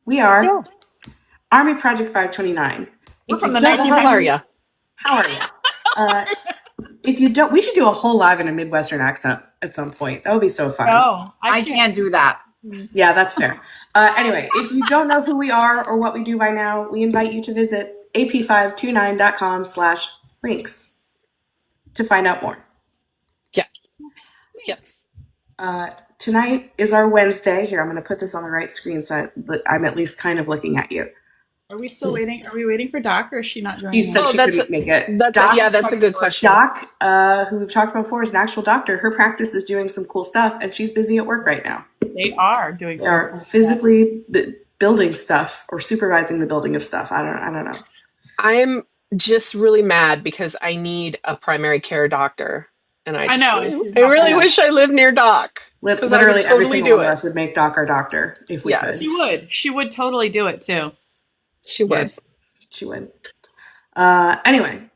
We are Yeah. Army Project 529. We're from the How are you? How are you? If you don't, we should do a whole live in a Midwestern accent at some point. That would be so fun. No, I can't do that. Yeah, that's fair. Anyway, if you don't know who we are or what we do by now, we invite you to visit ap529.com/links to find out more. Yeah. Yes. Tonight is our Wednesday. Here, I'm going to put this on the right screen so I'm at least kind of looking at you. Are we still waiting? Are we waiting for Doc, or is she not joining? She said she couldn't make it. That's a good question. Doc, who we've talked about before, is an actual doctor. Her practice is doing some cool stuff, and she's busy at work right now. They are doing. They are physically building stuff or supervising the building of stuff. I don't know. I'm just really mad because I need a primary care doctor, and I know. I really wish I lived near Doc. Literally, every single one of us would make Doc our doctor if we could. She would. She would totally do it too. She would. Yes, she would. Anyway.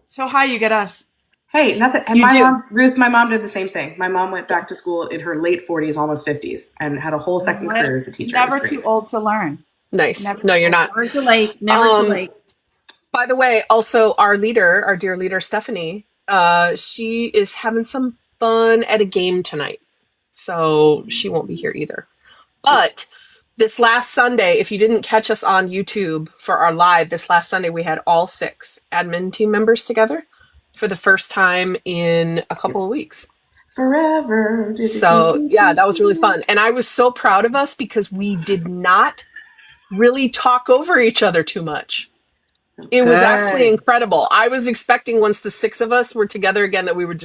So how you get us? Hey, nothing. And Ruth, my mom did the same thing. My mom went back to school in her late 40s, almost 50s, and had a whole second career as a teacher. Never too old to learn. Nice. No, you're not. Never too late. Never too late. By the way, also our dear leader, Stephanie, she is having some fun at a game tonight. So she won't be here either. But this last Sunday, if you didn't catch us on YouTube for our live, this last Sunday we had all 6 admin team members together for the first time in a couple of weeks. Forever. So yeah, that was really fun. And I was so proud of us because we did not really talk over each other too much. It was actually incredible. I was expecting once the 6 of us were together again that it would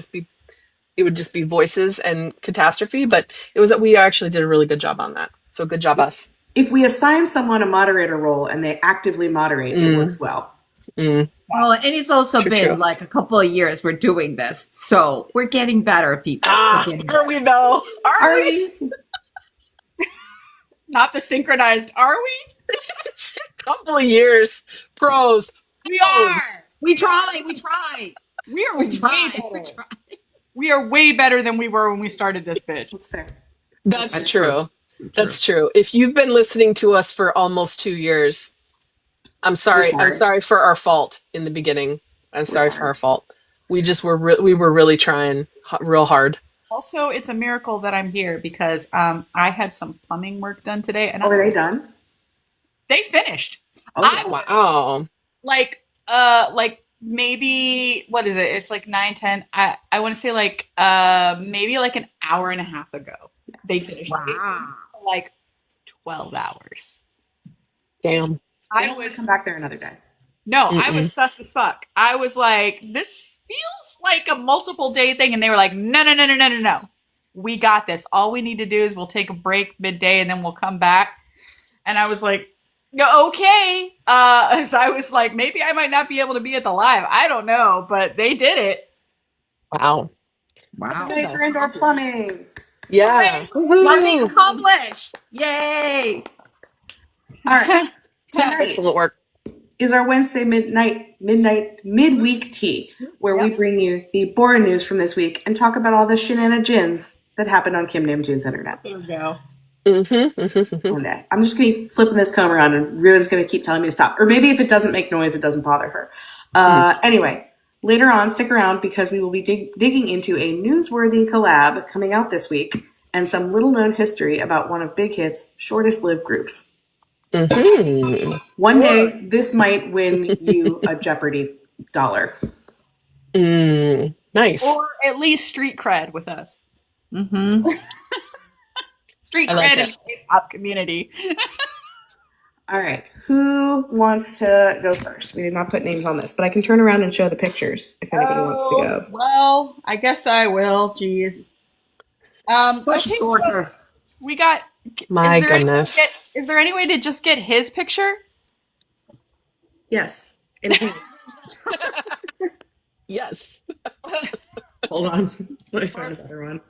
just be voices and catastrophe, but it was that we actually did a really good job on that. So good job, us. If we assign someone a moderator role and they actively moderate, it works well. Well, and it's also been like a couple of years we're doing this. So we're getting better, people. Are we though? Are we? Not the synchronized, are we? It's a couple of years. Pros. We are. We try. We are way better. We are way better than we were when we started this bitch. That's fair. That's true. That's true. If you've been listening to us for almost 2 years, I'm sorry. I'm sorry for our fault in the beginning. I'm sorry for our fault. We were really trying real hard. Also, it's a miracle that I'm here because I had some plumbing work done today. And are they done? They finished. Wow. Like maybe, what is it? It's like 9, 10. I want to say like maybe like an hour and a half ago. They finished. Wow. Like 12 hours. Damn. I always come back there another day. No, I was sus as fuck. I was like, this feels like a multiple day thing. And they were like, no. We got this. All we need to do is we'll take a break midday and then we'll come back. And I was like, okay. So I was like, maybe I might not be able to be at the live. I don't know, but they did it. Wow. Let's for indoor plumbing. Yeah. Plumbing accomplished. Yay. All right. Tonight excellent work is our Wednesday midweek tea, where we bring you the boring news from this week and talk about all the shenanigans that happened on Kim Namjoon's internet. There we go. Okay. I'm just going to be flipping this comb around and Ruben's going to keep telling me to stop. Or maybe if it doesn't make noise, it doesn't bother her. Anyway, later on, stick around because we will be digging into a newsworthy collab coming out this week and some little-known history about one of Big Hit's shortest-lived groups. One day, this might win you a Jeopardy dollar. Nice. Or at least street cred with us. Street cred in the K-pop community. All right. Who wants to go first? We did not put names on this, but I can turn around and show the pictures if anybody wants to go. Well, I guess I will. Jeez. We got... My goodness. Is there any way to just get his picture? Yes. Yes. Hold on. Let me find a better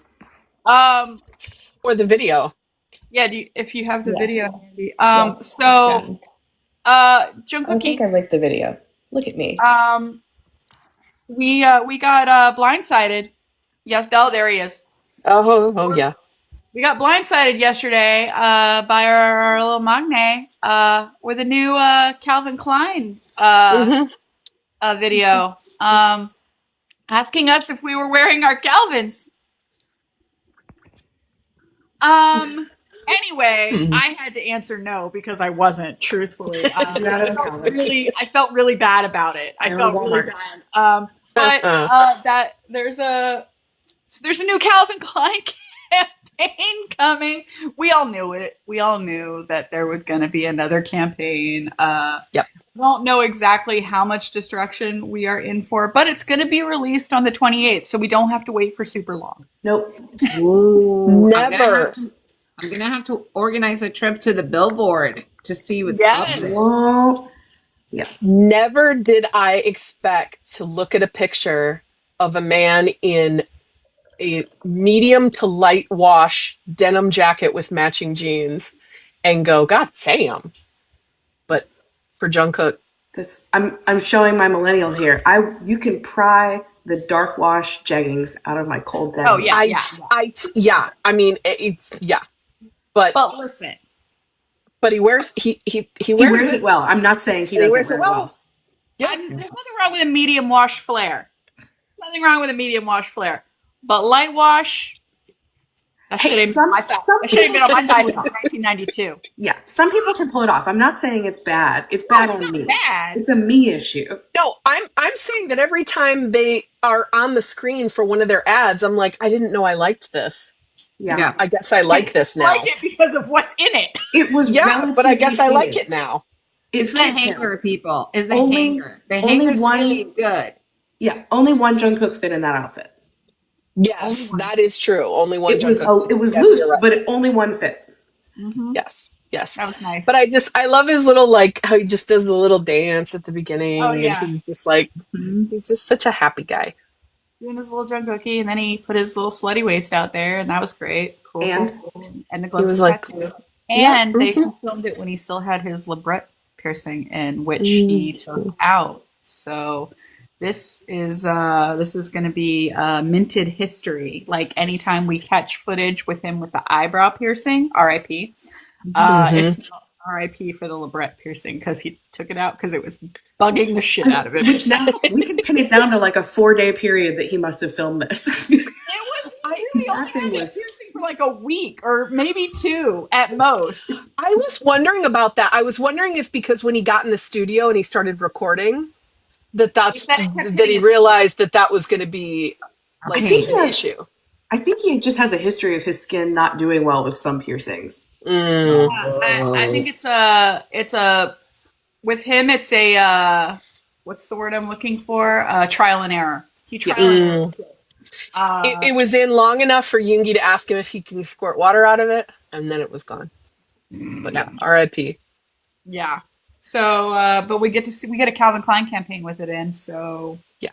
one. Or the video. Yeah, if you have the video handy. Yes, Jung Kook. I think I like the video. Look at me. We got blindsided. Yes, there he is. Oh yeah. We got blindsided yesterday by our little Magne with a new Calvin Klein video asking us if we were wearing our Calvins. Anyway, I had to answer no because I wasn't, truthfully. I felt really bad about it. I felt really bad. But there's a new Calvin Klein campaign coming. We all knew it. We all knew that there was going to be another campaign. Yep. Don't know exactly how much destruction we are in for, but it's going to be released on the 28th, so we don't have to wait for super long. Nope. Never. I'm gonna have to organize a trip to the billboard to see what's up there. Well, yeah. Never did I expect to look at a picture of a man in a medium to light wash denim jacket with matching jeans and go, God damn. But for Jung Kook, I'm showing my millennial here. You can pry the dark wash jeggings out of my cold denim. Oh yeah, yeah. I mean, it's yeah. But listen. But he wears it well. I'm not saying he doesn't wear it well. Yeah. There's nothing wrong with a medium wash flare. Nothing wrong with a medium wash flare. But light wash, that should have been on my thigh since 1992. Yeah, some people can pull it off. I'm not saying it's bad. It's bad on me. Bad. It's a me issue. No, I'm saying that every time they are on the screen for one of their ads, I'm like, I didn't know I liked this. Yeah. I guess I like this now. I like it because of what's in it. It was but I guess I like it now. It's the hanger, people. Is the hanger. The hanger's really good. Yeah, only one Jung Kook fit in that outfit. Yes, that is true. Only one Jung Kook. It was loose, right. But only one fit. Mm-hmm. Yes. That was nice. But I love his little, like, how he just does the little dance at the beginning. Oh, yeah. And he's just like, he's just such a happy guy. Doing his little Jung Kookie, and then he put his little slutty waist out there, and that was great. Cool. And the gloves tattoo. And they filmed it when he still had his labret piercing in, which he took out. So this is going to be minted history. Like anytime we catch footage with him with the eyebrow piercing, R.I.P. It's R.I.P. for the labret piercing because he took it out because it was bugging the shit out of him. Which now we can pin it down to like a 4-day period that he must have filmed this. It was really only had the piercing for like a week or maybe 2 at most. I was wondering about that. I was wondering if because when he got in the studio and he started recording, that he realized that was going to be like an issue. I think he just has a history of his skin not doing well with some piercings. I think it's with him it's a what's the word I'm looking for? Trial and error. He trial and error. It was in long enough for Yoongi to ask him if he can squirt water out of it, and then it was gone. But yeah, R.I.P. Yeah. So, but we get a Calvin Klein campaign with it in. So yeah.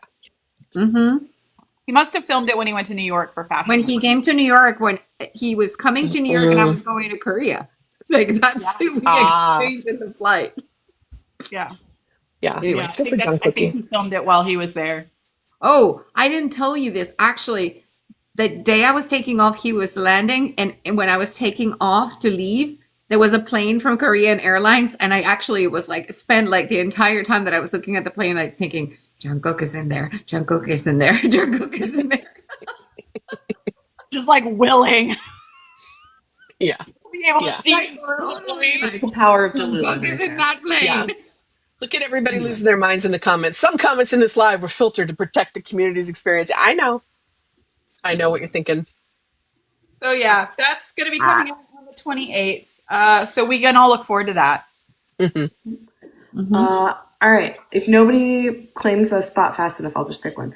He must have filmed it when he went to New York for fashion. When he came to New York, when he was coming to New York and I was going to Korea. Like that's the exchange in the flight. Yeah. Yeah. Anyway, I think he filmed it while he was there. Oh, I didn't tell you this. Actually, the day I was taking off, he was landing. And when I was taking off to leave, there was a plane from Korean Airlines. And I actually was like, spent like the entire time that I was looking at the plane, like thinking, Jung Kook is in there. Jung Kook is in there. Jung Kook is in there. Just like willing. Yeah. Being able to see. That's the power of delusion. Is in that plane. Yeah. Look at everybody losing their minds in the comments. Some comments in this live were filtered to protect the community's experience. I know what you're thinking. So yeah, that's going to be coming out on the 28th. So we can all look forward to that. All right. If nobody claims a spot fast enough, I'll just pick one.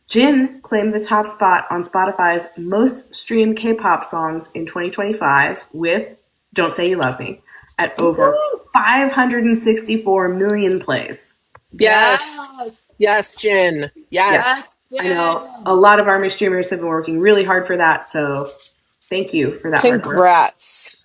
Jin claimed the top spot on Spotify's most streamed K-pop songs in 2025 with Don't Say You Love Me at over 564 million plays. Yes, Jin. Yes. I know a lot of ARMY streamers have been working really hard for that, so thank you for that. Congrats.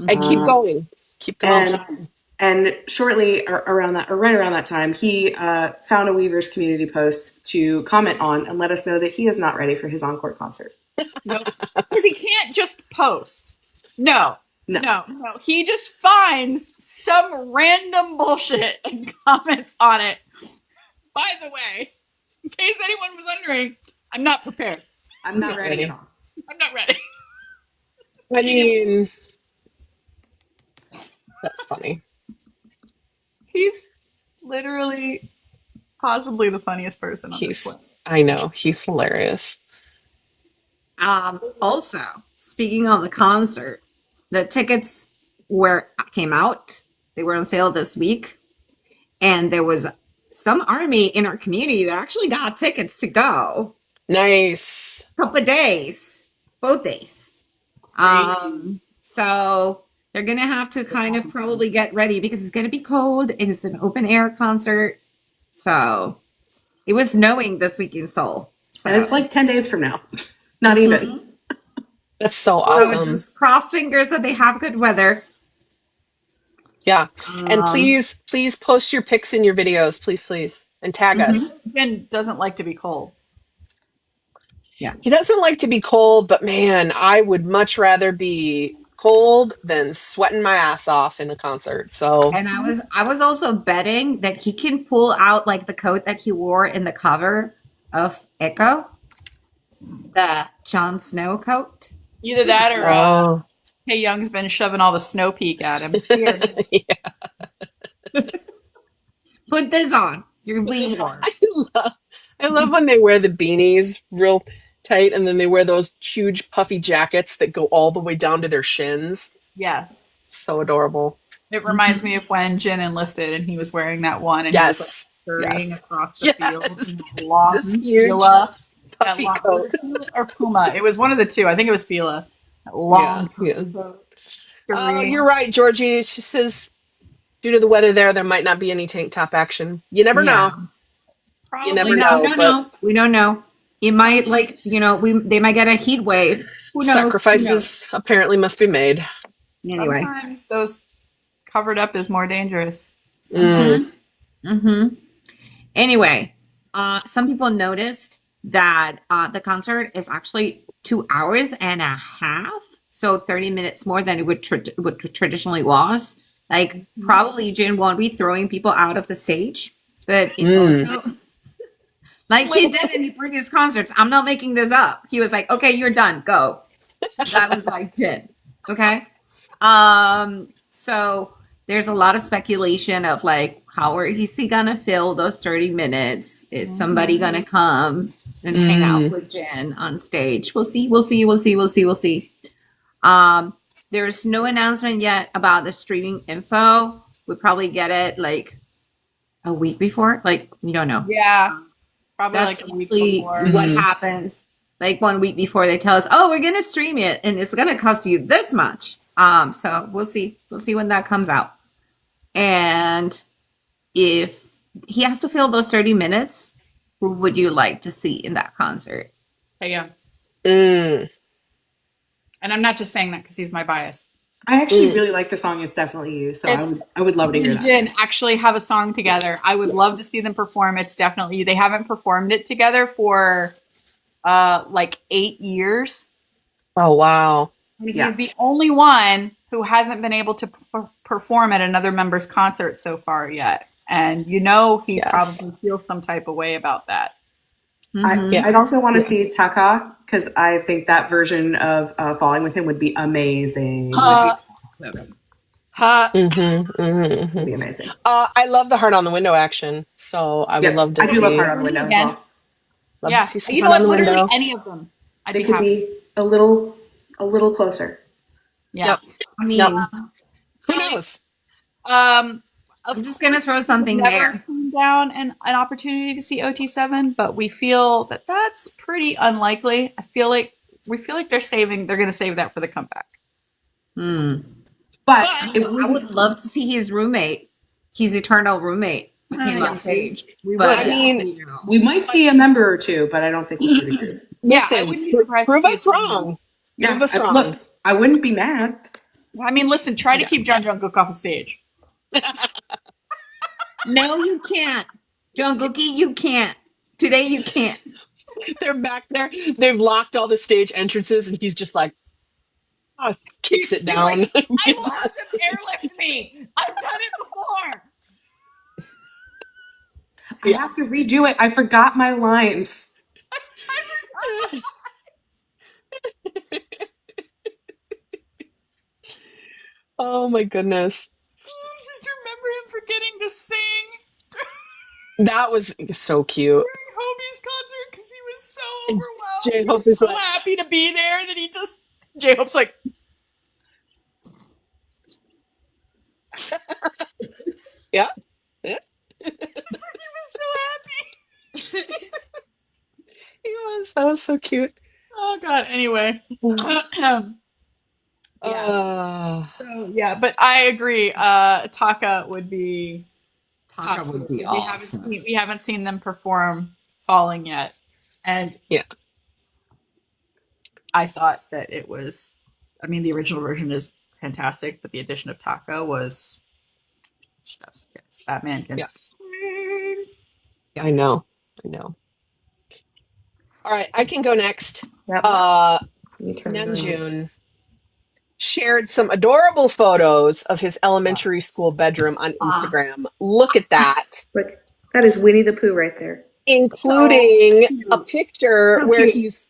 And keep going. Keep going. And shortly right around that time, he found a Weavers community post to comment on and let us know that he is not ready for his encore concert. Nope. Because he can't just post. No. No. No. He just finds some random bullshit and comments on it. By the way, in case anyone was wondering, I'm not prepared. I'm not ready at all. I'm not ready. I mean, that's funny. He's literally possibly the funniest person on this planet. I know, he's hilarious. Also, speaking of the concert, the tickets came out. They were on sale this week, and there was some army in our community that actually got tickets to go. Nice. Couple of days, both days. So they're gonna have to kind of probably get ready because it's gonna be cold and it's an open air concert. So it was snowing this week in Seoul. So And it's like 10 days from now. Not even. That's so so awesome. just cross fingers that they have good weather. Yeah. And please post your pics in your videos, please. And tag us. Jen doesn't like to be cold. He doesn't like to be cold, but man, I would much rather be cold than sweating my ass off in a concert. So And I was also betting that he can pull out like the coat that he wore in the cover of Echo, the Jon Snow coat. Either that or oh. Tae Young's been shoving all the snow peak at him. Here. Put this on. You're bleeding warm. I love when they wear the beanies real tight and then they wear those huge puffy jackets that go all the way down to their shins. Yes. So adorable. It reminds me of when Jin enlisted and he was wearing that one and he was like scurrying across the field in that long This huge Fila. puffy Was coat. it Fila or Puma? It was one of the two. I think it was Fila. That long coat. Oh, you're right, Georgie. She says, due to the weather there might not be any tank top action. You never know. Probably You never not. know. We don't know. It might they might get a heat wave. Who knows? Sacrifices apparently must be made. Anyway. Sometimes those covered up is more dangerous. Anyway, some people noticed that the concert is actually 2 hours and a half, so 30 minutes more than it would traditionally was. Like probably Jin won't be throwing people out of the stage, but it also like he did in previous concerts. I'm not making this up. He was like, "Okay, you're done. Go." That was like Jin. Okay. So there's a lot of speculation of like, how is he gonna fill those 30 minutes? Is somebody gonna come and hang out with Jin on stage? We'll see. There's no announcement yet about the streaming info. We'll probably get it like a week before. Like, we don't know. Yeah. Probably That's like a week usually before. what happens. Like 1 week before they tell us, oh, we're gonna stream it and it's gonna cost you this much. So we'll see. We'll see when that comes out. And if he has to fill those 30 minutes, who would you like to see in that concert? Tae Young. And I'm not just saying that because he's my bias. I actually really like the song It's Definitely You, so I would love to hear that. Jin actually have a song together. I would love to see them perform It's Definitely You. They haven't performed it together for like 8 years. Oh, wow. And he's the only one who hasn't been able to perform at another member's concert so far yet. And he probably feels some type of way about that. I'd also want to see Taka, because I think that version of Falling With Him would be amazing. Would be amazing. I love the Heart on the Window action, so I would love to see. I do love Heart on the Window as well. Love to see some you Heart know on what? the Literally Window. any of them. They could be a little closer. Yeah. I mean, Who knows? I'm just gonna throw something there. Turned down an opportunity to see OT7, but we feel that that's pretty unlikely. We feel like they're going to save that for the comeback. But I would love to see his roommate, his eternal roommate, with him on stage. we might see a member or two, but I don't think we'll see the group. Listen, I wouldn't be surprised prove to see us it. wrong. Prove us wrong. Look, I wouldn't be mad. I mean, listen, try to keep Jung Kook off the stage. No, you can't. Jungkookie, you can't. Today you can't. They're back there. They've locked all the stage entrances, and he's just like, kicks it He's down. like, I Gets will on have them airlift me. I've done it before. I have to redo it. I forgot my lines. Oh my goodness. I just remember him forgetting to sing That was so cute. during Hobie's concert because he was so And overwhelmed. He J-Hope was is so like, happy to be there that he just. J-Hope's like, yeah, yeah. he was so happy. He was. That was so cute. Oh God. Anyway. Yeah. So yeah, but I agree. Taka would be. Taka would be We awesome. haven't seen them perform Falling yet, and Yeah. I thought that it was. I mean, the original version is fantastic, but the addition of Taka was chef's kiss. That man can sing. I know. All right, I can go next. Yep. Namjoon shared some adorable photos of his elementary school bedroom on Instagram. Look at that. Look, that is Winnie the Pooh right there. Including a picture So where cute. he's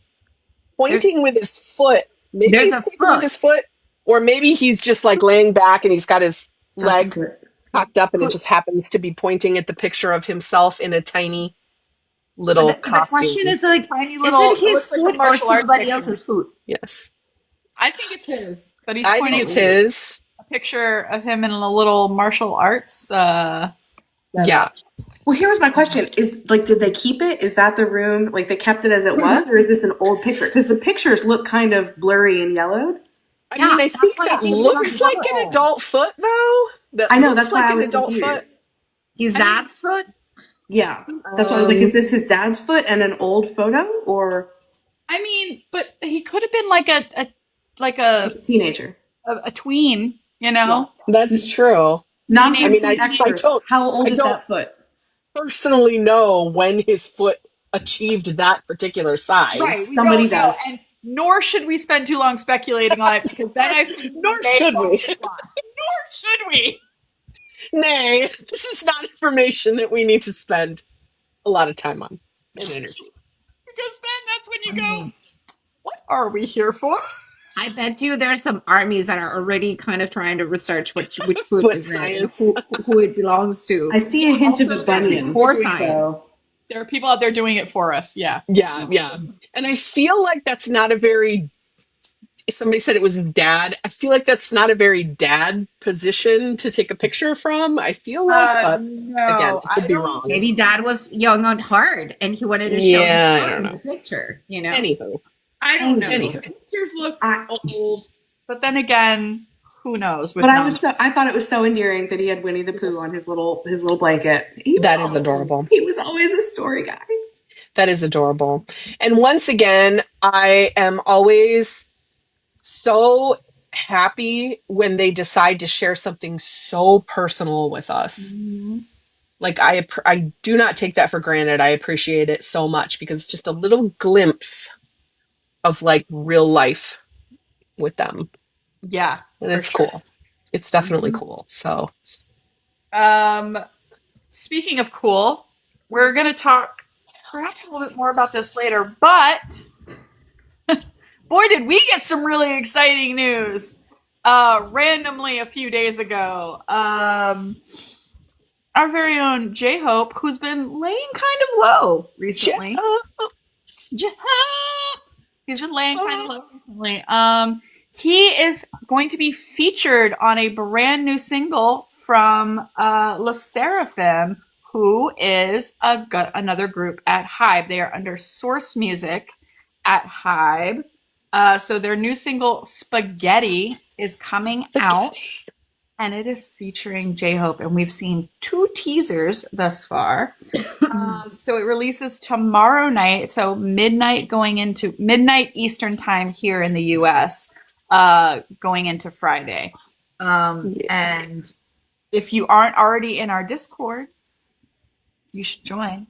pointing with his foot. Maybe There's he's a pointing foot. with his foot, or maybe he's just like laying back and he's got his leg That's it. cocked up and it just happens to be pointing at the picture of himself in a tiny little The costume. question is like, Tiny is little. it his looks like a foot or martial arts somebody picture. else's foot? Yes. I think it's his, but he's I think pointing it's his. a picture of him in a little martial arts. Yeah. Well, here was my question: is like, did they keep it? Is that the room? Like, they kept it as it was, or is this an old picture? Because the pictures look kind of blurry and yellowed. I Yeah, mean, I that's think why I that think it's looks not like an adult. adult foot, though. That I know, looks that's why like I an was adult confused. foot. His dad's foot? Yeah, that's why I was like, is this his dad's foot and an old photo, or I mean, but he could have been like a teenager? tween, you know. That's true. Not I mean, I experts. don't- How old I is don't- that foot? Personally know when his foot achieved that particular size. Right, we Somebody don't know, does. and nor should we spend too long speculating on it because then I think Nor should we. Nor should we. Nay, this is not information that we need to spend a lot of time on and energy. Because then that's when you go, what are we here for? I bet you there's some armies that are already kind of trying to research which foot Foot is it and science. who it belongs to. I see a hint of Also, a bunion. for So- science. There are people out there doing it for us. Yeah. Yeah. And I feel like that's not a very. Somebody said it was dad. I feel like that's not a very dad position to take a picture from. I feel like, but No, again, I could be wrong. Maybe dad was young at heart and he wanted to show Yeah, I his son don't in know. the picture, you know? Anywho, I don't know. Anywho. The pictures look I- old, but then again, who knows? With But numbers. I thought it was so endearing that he had Winnie the Pooh on his little blanket. He was that is always- adorable. He was always a story guy. That is adorable. And once again, I am always so happy when they decide to share something so personal with us. Like I do not take that for granted. I appreciate it so much because it's just a little glimpse of like real life with them. Yeah, And for it's sure. cool. It's definitely cool. So Speaking of cool, we're going to talk perhaps a little bit more about this later, but boy, did we get some really exciting news randomly a few days ago. Our very own J-Hope, who's been laying kind of low recently. J-Hope! He's been laying kind of low recently. He is going to be featured on a brand new single from SSERAFIM, who is another group at HYBE. They are under Source Music at HYBE. So their new single, Spaghetti, is coming out, and it is featuring J-Hope, and we've seen 2 teasers thus far. So it releases tomorrow night, so midnight Eastern time here in the US, going into Friday. And if you aren't already in our Discord, you should join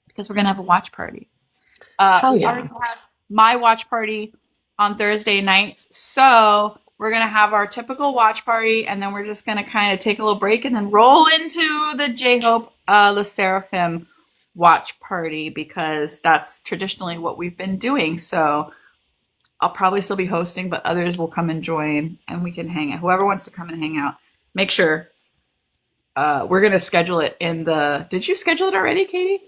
because we're gonna have a watch party. Hell We yeah. already have my watch party on Thursday nights. So we're going to have our typical watch party, and then we're just going to kind of take a little break and then roll into the J-Hope Le Seraphim watch party, because that's traditionally what we've been doing. So I'll probably still be hosting, but others will come and join, and we can hang out. Whoever wants to come and hang out, make sure we're going to schedule it in the. Did you schedule it already, Katie?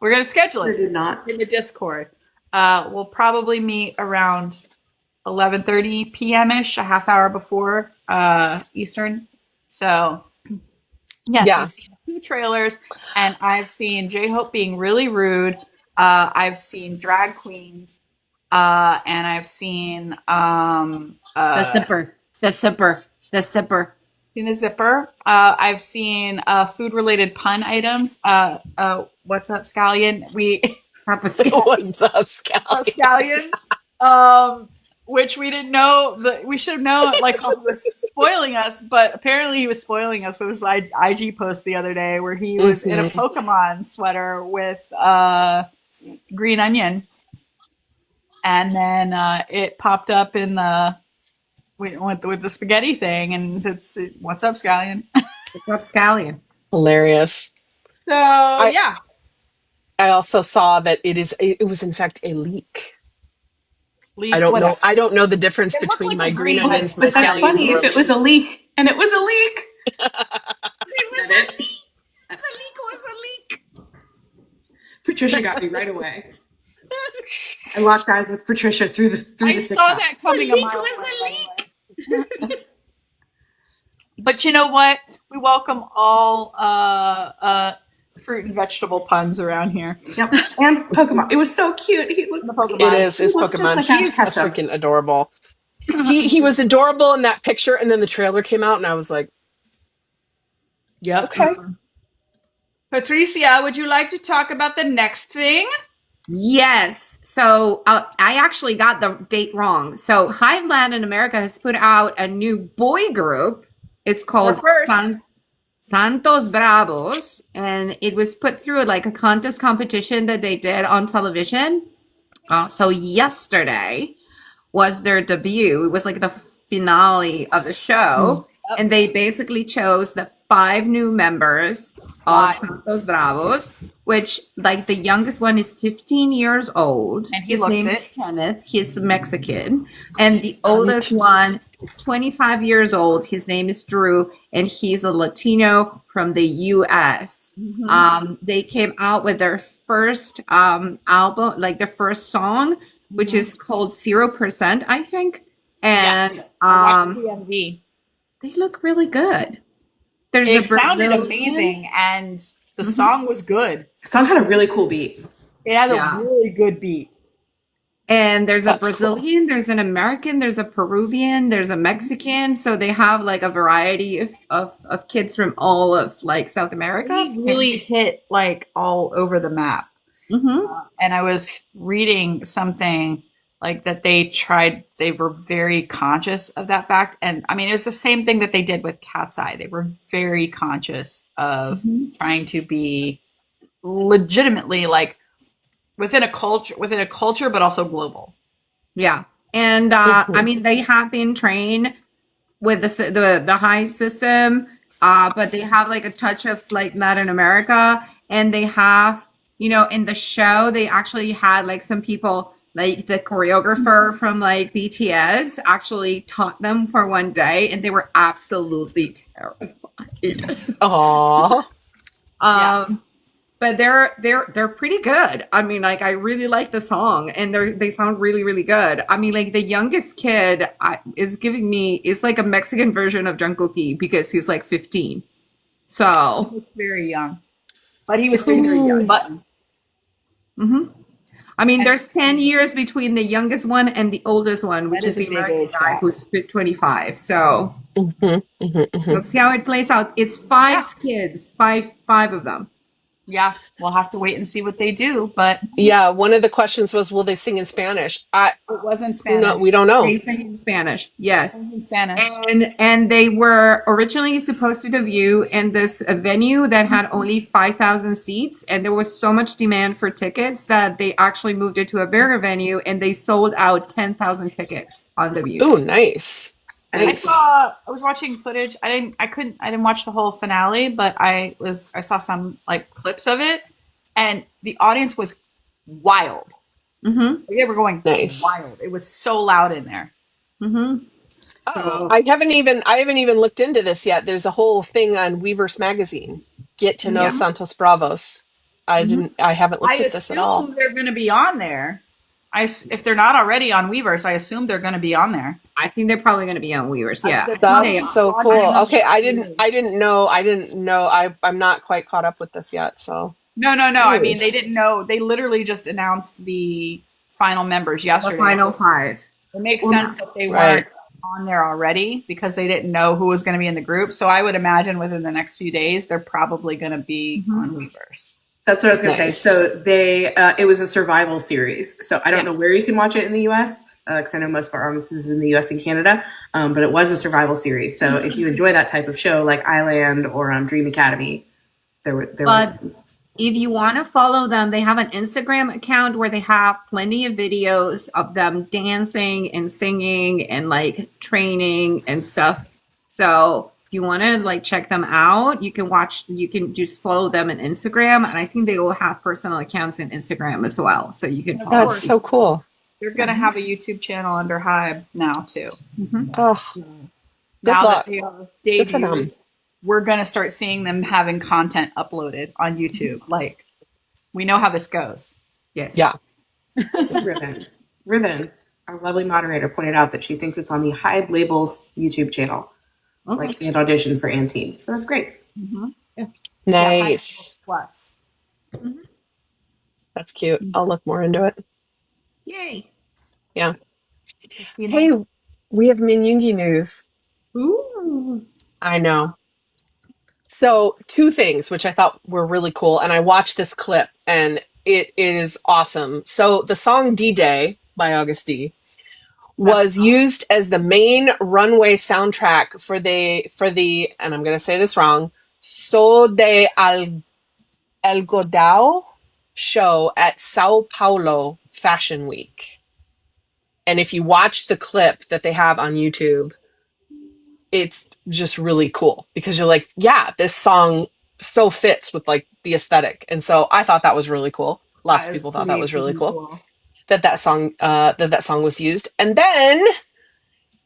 We're going to schedule I it did not. in the Discord. We'll probably meet around 11:30 p.m.ish, a half hour before Eastern. So, yes, Yeah. I've seen a few trailers, and I've seen J-Hope being really rude. I've seen drag queens, and I've seen The zipper. seen a zipper. I've seen food-related pun items. What's up, Scallion? What's up, Scally? Scallion. Which we didn't know. We should have known, like, he was spoiling us, but apparently he was spoiling us with his IG post the other day where he was in a Pokemon sweater with green onion. And then it popped up in the with the spaghetti thing, and it's what's up, Scallion? What's up, Scallion? Hilarious. So yeah, I also saw that it was in fact a leak. I don't whatever. know. I don't know the difference It looked between like my a green green- onions, my But that's scallions. funny were if it was a leak, and it was a leak. It was a leak. The leak was a leak. Patricia got me right away. I locked eyes with Patricia through the I saw TikTok. that coming a leak mile was away, a by the way. But you know what? We welcome all fruit and vegetable puns around here. Yep. And Pokemon. It was so cute. He looked The Pokemon. It is. It's He looked just Pokemon. like He's a Ash Ketchum. freaking adorable. He was adorable in that picture, and then the trailer came out, and I was like, Yep. okay. Patricia, would you like to talk about the next thing? Yes. So I actually got the date wrong. So HYBE Latin America has put out a new boy group. It's called first. Santos Bravos, and it was put through like a contest competition that they did on television. So yesterday was their debut. It was like the finale of the show, and they basically chose the 5 new members of Santos Bravos, which like the youngest one is 15 years old. And he His looks name it. is Kenneth. He's Mexican. And the oldest one is 25 years old. His name is Drew, and he's a Latino from the US. They came out with their first album, like their first song, which is called 0%, I think. And I watched the MV. they look really good. There's It a sounded Brazilian- amazing, and the song was good. The song had a really cool beat. It had Yeah. a really good beat. And there's a That's Brazilian, there's an American, there's a Peruvian, there's a Mexican. So they have like a variety of kids from all of like South America. He really hit like all over the map. And I was reading something like that they were very conscious of that fact. And I mean, it's the same thing that they did with Cat's Eye. They were very conscious of trying to be legitimately like within a culture, but also global. Yeah. And I mean, they have been trained with the HYBE system, but they have like a touch of like Latin America, and they have, you know, in the show, they actually had like some people, like the choreographer from like BTS actually taught them for one day, and they were absolutely terrified. "Aw, But they're pretty good. I mean, like I really like the song, and they sound really really good. I mean, like the youngest kid is like a Mexican version of Jung Kook because he's like 15. So It's very young, but he was very young. Button. I mean, there's 10 years between the youngest one and the oldest one, which That is is a the big American age guy gap. who's 25. So let's see how it plays out. It's 5 kids, five of them. Yeah, we'll have to wait and see what they do, but Yeah, one of the questions was, will they sing in Spanish? it was in Who know? Spanish. We don't know. They sing in Spanish. It was Yes. in Spanish. And they were originally supposed to debut in this venue that had only 5,000 seats, and there was so much demand for tickets that they actually moved it to a bigger venue, and they sold out 10,000 tickets on debut. Ooh, nice. I was watching footage. I didn't watch the whole finale, but I saw some like clips of it, and the audience was wild. Mm-hmm. They were going Nice. wild. It was so loud in there. Mm-hmm. Oh, I haven't even looked into this yet. There's a whole thing on Weverse magazine. Get to know Yeah. Santos Bravos. I haven't looked I at this at all. assume they're going to be on there. If they're not already on Weverse, I assume they're going to be on there. I think they're probably going to be on Weavers. Yeah. That's so cool. I Okay, I didn't know. I'm not quite caught up with this yet. So No. I mean, they Nice. didn't know. They literally just announced the final members The yesterday. final 5. It makes Well, sense that they right. weren't on there already because they didn't know who was going to be in the group. So I would imagine within the next few days, they're probably going to be on Weverse. That's what I was going to say. Nice. So it was a survival series. So I don't know where you can watch it in the U.S. Because I know most of our audiences is in the U.S. and Canada. But it was a survival series. So if you enjoy that type of show, like Island or Dream Academy, there was. If you want to follow them, they have an Instagram account where they have plenty of videos of them dancing and singing and like training and stuff. So if you want to like check them out, you can just follow them on Instagram. And I think they will have personal accounts on Instagram as well. So you can follow That's so cool. They're going to have a YouTube channel under HYBE now, too. Oh, good Now luck. that they are Good for them. debuted, we're going to start seeing them having content uploaded on YouTube. Like, we know how this goes. Yes. Yeah. Riven, our lovely moderator, pointed out that she thinks it's on the HYBE Labels YouTube channel, Okay. like and audition for Antine. So that's great. Nice. Plus. That's cute. I'll look more into it. Yay. Yeah. Hey, we have Min Yoongi news. Ooh. I know. So, 2 things which I thought were really cool, and I watched this clip, and it is awesome. So, the song D-Day by Agust D was used as the main runway soundtrack for the and I'm going to say this wrong, So de Algodao show at Sao Paulo Fashion Week. And if you watch the clip that they have on YouTube, it's just really cool because you're like, yeah, this song so fits with like the aesthetic. And so I thought that was really cool. Lots of people thought that was really cool. That song was used. And then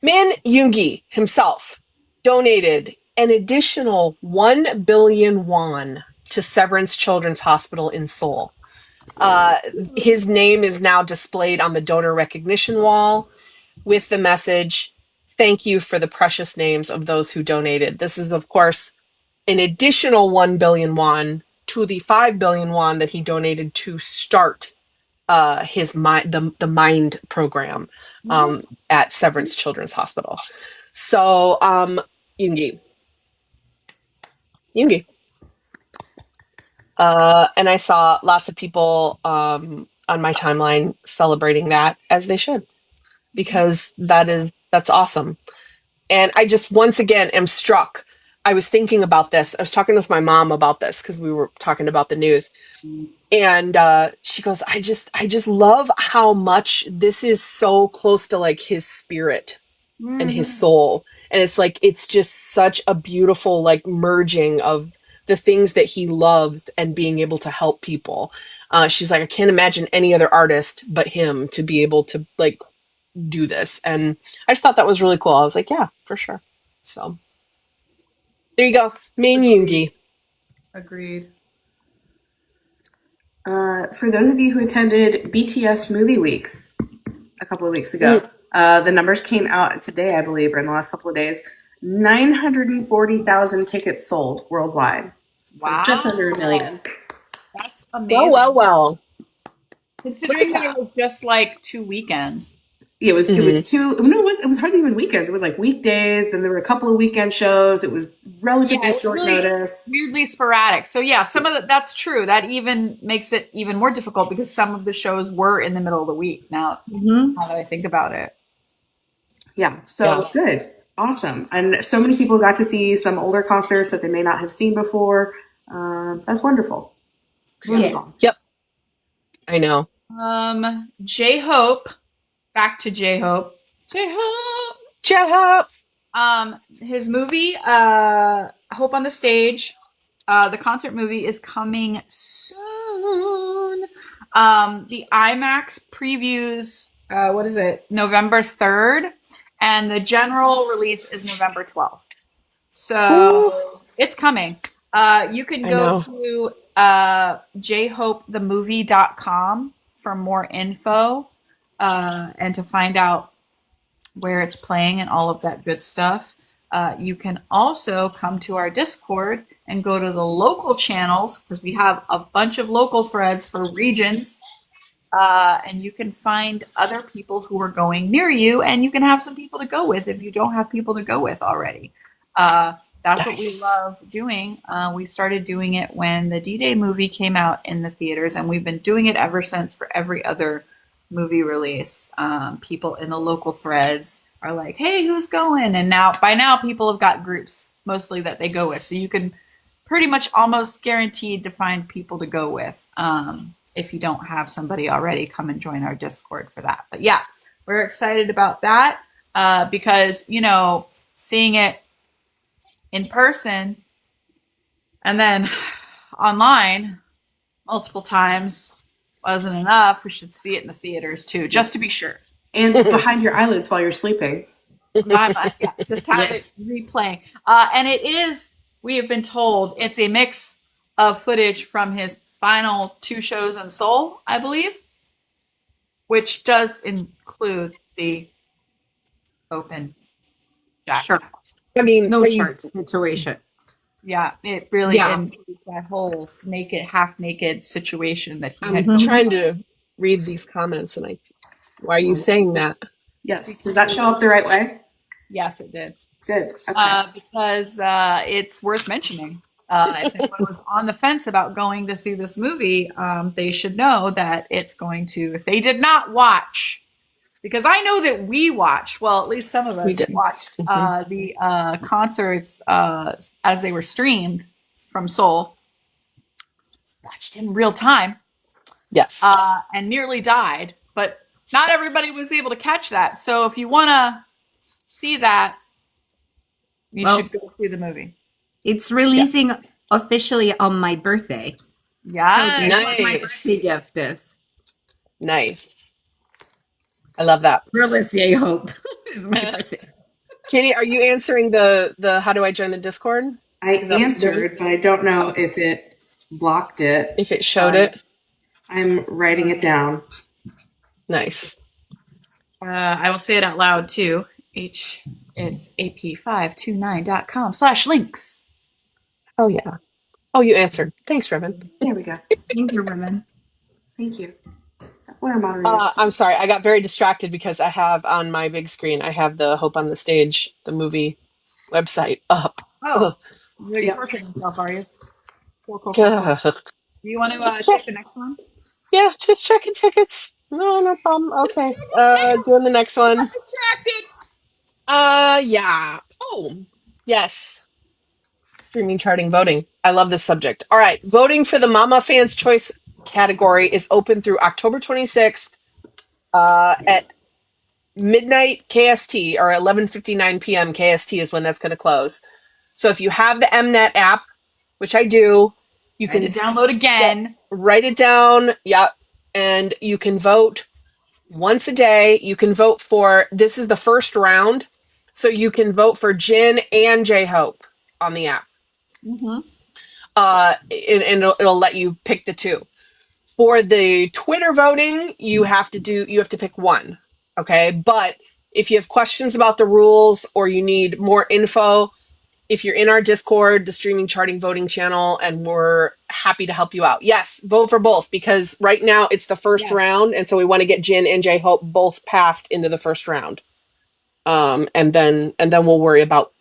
Min Yoongi himself donated an additional 1 billion won to Severance Children's Hospital in Seoul. His name is now displayed on the donor recognition wall with the message, "Thank you for the precious names of those who donated." This is, of course, an additional 1 billion won to the 5 billion won that he donated to start the Mind program at Severance Children's Hospital. So, Yoongi. And I saw lots of people on my timeline celebrating that, as they should, because that's awesome. And I just once again am struck. I was thinking about this. I was talking with my mom about this because we were talking about the news. And she goes, I just love how much this is so close to like his spirit and his soul. And it's like, it's just such a beautiful like merging of the things that he loves and being able to help people. She's like, I can't imagine any other artist but him to be able to like do this. And I just thought that was really cool. I was like, yeah, for sure. So there you go. Min Yoongi. Agreed. For those of you who attended BTS Movie Weeks a couple of weeks ago, the numbers came out today, I believe, or in the last couple of days. 940,000 tickets sold worldwide. Wow. So just under 1 million. That's amazing. Well. Considering that it was just like 2 weekends. It was two. No, it was hardly even weekends. It was like weekdays. Then there were a couple of weekend shows. It was relatively short notice. Weirdly sporadic. So yeah, some of that's true. That even makes it even more difficult because some of the shows were in the middle of the week. Now that I think about it. Yeah. So good. Awesome. And so many people got to see some older concerts that they may not have seen before. That's wonderful. Yeah. Yep. I know. J-Hope. Back to J-Hope. J-Hope. J-Hope. His movie, Hope on the Stage, the concert movie is coming soon. The IMAX previews, what is it? November 3rd. And the general release is November 12th. So it's coming. You can go to jhopethemovie.com for more info and to find out where it's playing and all of that good stuff. You can also come to our Discord and go to the local channels because we have a bunch of local threads for regions. And you can find other people who are going near you, and you can have some people to go with if you don't have people to go with already. That's what we love doing. We started doing it when the D-Day movie came out in the theaters, and we've been doing it ever since for every other movie release. People in the local threads are like, hey, who's going? And by now people have got groups mostly that they go with. So you can pretty much almost guaranteed to find people to go with. If you don't have somebody already, come and join our Discord for that. But yeah, we're excited about that because, seeing it in person and then online multiple times wasn't enough. We should see it in the theaters too, just to be sure. And behind your eyelids while you're sleeping. Just have it replaying. And it is, we have been told, it's a mix of footage from his final 2 shows in Seoul, I believe, which does include the open jacket. Sure. I mean, No shirt situation. Yeah, it really includes that whole half naked situation that he had. I'm trying to read these comments, and why are you saying that? Yes. Did that show up the right way? Yes, it did. Good. Okay. Because it's worth mentioning. If anyone was on the fence about going to see this movie, they should know that it's going to, if they did not watch, because I know that we watched, well, at least some of us watched the concerts as they were streamed from Seoul, watched in real time. Yes. And nearly died, but not everybody was able to catch that. So if you want to see that, you should go see the movie. It's releasing officially on my birthday. Yeah, So nice. my birthday gift is. Nice. I love that. Fearless J-Hope is my birthday. Katie, are you answering the how do I join the Discord? I answered, but I don't know if it blocked it. If it showed it? I'm writing it down. Nice. I will say it out loud too. It's AP529.com/links. Oh, yeah. Oh, you answered. Thanks, Revan. There we go. Thank you, Ribbon. Thank you. What are moderators? I'm sorry. I got very distracted because I have on my big screen, I have the Hope on the Stage, the movie website up. Oh, you're torturing yourself, are you? Cool. Do you want to take the next one? Yeah, just checking tickets. No problem. Okay. Doing the next one. Distracted. Yeah. Oh, yes. Streaming, charting, voting. I love this subject. All right. Voting for the Mama Fans Choice category is open through October 26th at midnight KST, or 11:59 p.m. KST is when that's going to close. So if you have the Mnet app, which I do, you can download again. Write it down. Yep. And you can vote once a day. You can vote for, this is the first round, so you can vote for Jin and J-Hope on the app. Mm-hmm. And it'll let you pick the 2. For the Twitter voting, you have to pick one. Okay. But if you have questions about the rules or you need more info, if you're in our Discord, the streaming charting voting channel, and we're happy to help you out. Yes, vote for both, because right now it's the first round, and so we want to get Jin and J-Hope both passed into the first round. And then we'll worry about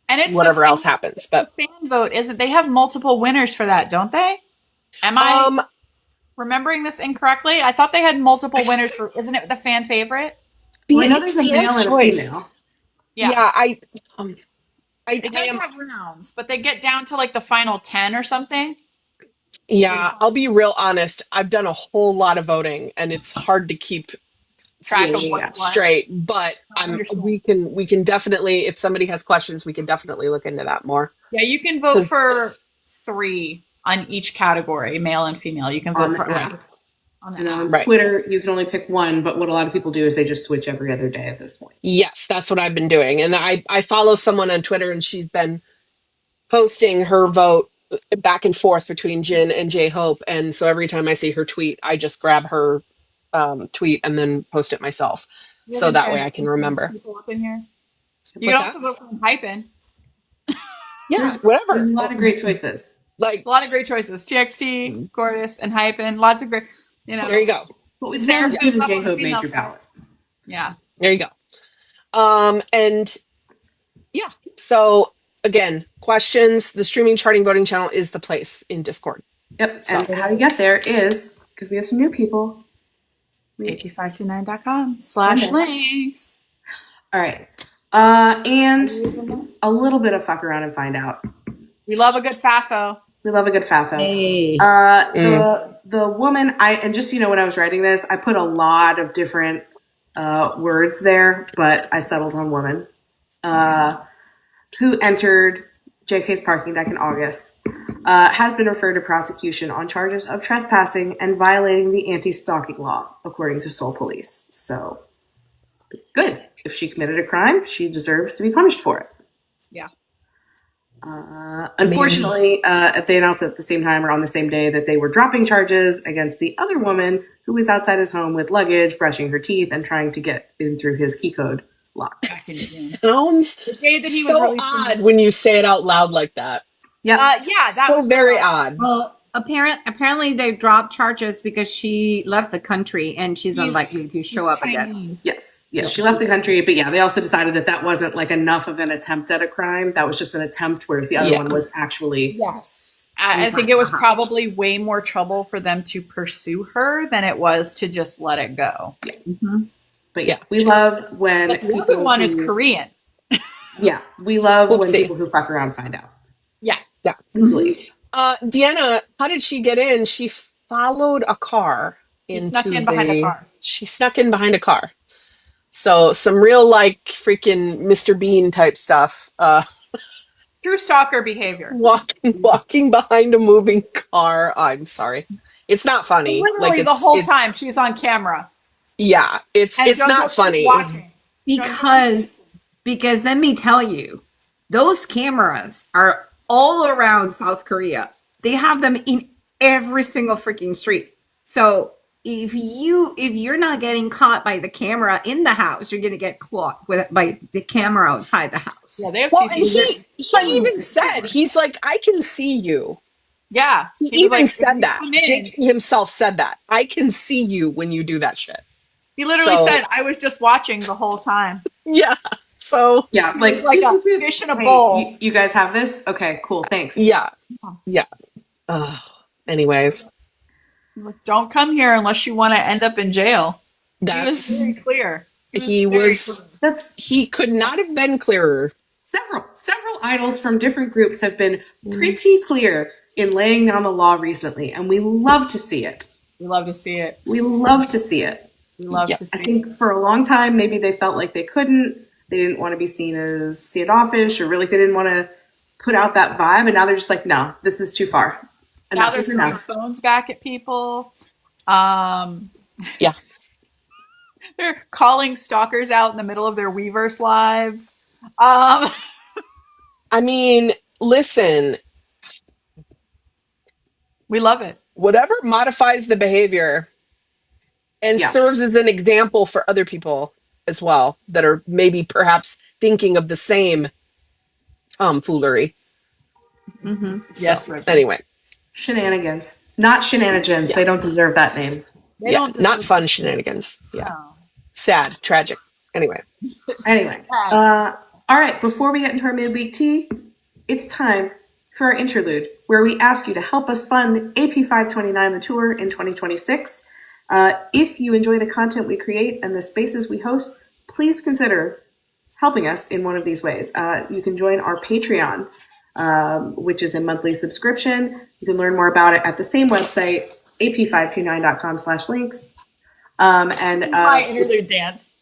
it's whatever else happens. But the fan vote isn't. They have multiple winners for that, don't they? Am I remembering this incorrectly? I thought they had multiple winners for. Isn't it the fan favorite? Well, I know there's a male and a female. Yeah, it does have rounds, but they get down to like the final 10 or something. Yeah, I'll be real honest. I've done a whole lot of voting, and it's hard to keep track of what's straight. But we can definitely, if somebody has questions, we can definitely look into that more. Yeah, you can vote for 3 on each category, male and female. You can vote for app. And on Twitter, you can only pick one, but what a lot of people do is they just switch every other day at this point. Yes, that's what I've been doing. And I follow someone on Twitter, and she's been posting her vote back and forth between Jin and J-Hope. And so every time I see her tweet, I just grab her tweet and then post it myself. So that way I can remember. People up in here. You can also vote for Hypen. Yeah, whatever. There's a lot of great choices. Like a lot of great choices. TXT, Gorgeous, and Hypen. Lots of great, there you go. But with SSERAFIM and J-Hope made your ballot. Yeah. There you go. And yeah, so again, questions, the streaming charting voting channel is the place in Discord. Yep. So. And how you get there is, because we have some new people, AP529.com/links. All right. And a little bit of fuck around and find out. We love a good FAFO. We love a good FAFO. Hey. The woman, and just, when I was writing this, I put a lot of different words there, but I settled on woman, who entered JK's parking deck in August, has been referred to prosecution on charges of trespassing and violating the anti-stalking law, according to Seoul police. So, good. If she committed a crime, she deserves to be punished for it. Yeah. Unfortunately, they announced at the same time or on the same day that they were dropping charges against the other woman who was outside his home with luggage, brushing her teeth, and trying to get in through his key code lock. Sounds so odd when you say it out loud like that. Yeah, that was very odd. Well, apparently they dropped charges because she left the country and she's unlikely to show up again. Yes, she left the country, but they also decided that wasn't like enough of an attempt at a crime. That was just an attempt, whereas the other one was actually. Yes, I think it was probably way more trouble for them to pursue her than it was to just let it go. Yeah. Mm-hmm. But we love when the other one is Korean. Yeah, we love when people who fuck around find out. Yeah. Completely. Deanna, how did she get in? She followed a car. She snuck in behind a car. She snuck in behind a car. So some real freaking Mr. Bean type stuff. True stalker behavior. Walking behind a moving car. I'm sorry. It's not funny. Literally the whole time she's on camera. Yeah, it's not funny. Because let me tell you, those cameras are all around South Korea. They have them in every single freaking street. So if you're not getting caught by the camera in the house, you're gonna get caught by the camera outside the house. Yeah, they have CCTV. He even said, he's like, I can see you. Yeah. He even said that. Jake himself said that. I can see you when you do that shit. He literally said, I was just watching the whole time. Yeah. So like a fish in a bowl. You guys have this? Okay, cool. Thanks. Yeah. Anyways, don't come here unless you want to end up in jail. He was very clear. He could not have been clearer. Several idols from different groups have been pretty clear in laying down the law recently, and we love to see it. We love to see it. I think for a long time, maybe they felt like they couldn't. They didn't want to be seen as standoffish, or really they didn't want to put out that vibe. And now they're just like, no, this is too far. Now they're throwing phones back at people. Yeah. They're calling stalkers out in the middle of their Weverse lives. I mean, listen. We love it. Whatever modifies the behavior and serves as an example for other people as well that are maybe perhaps thinking of the same foolery. Mm-hmm. Yes, So, Rick. anyway, Shenanigans. Not shenanigans. Yeah. They don't deserve that name. They yeah, don't not deserve fun it. shenanigans. Yeah, Oh. sad, tragic. Anyway, Anyway, all right. Before we get into our midweek tea, it's time for our interlude, where we ask you to help us fund AP529, the tour in 2026. If you enjoy the content we create and the spaces we host, please consider helping us in one of these ways. You can join our Patreon, which is a monthly subscription. You can learn more about it at the same website, ap529.com/links. My interlude dance.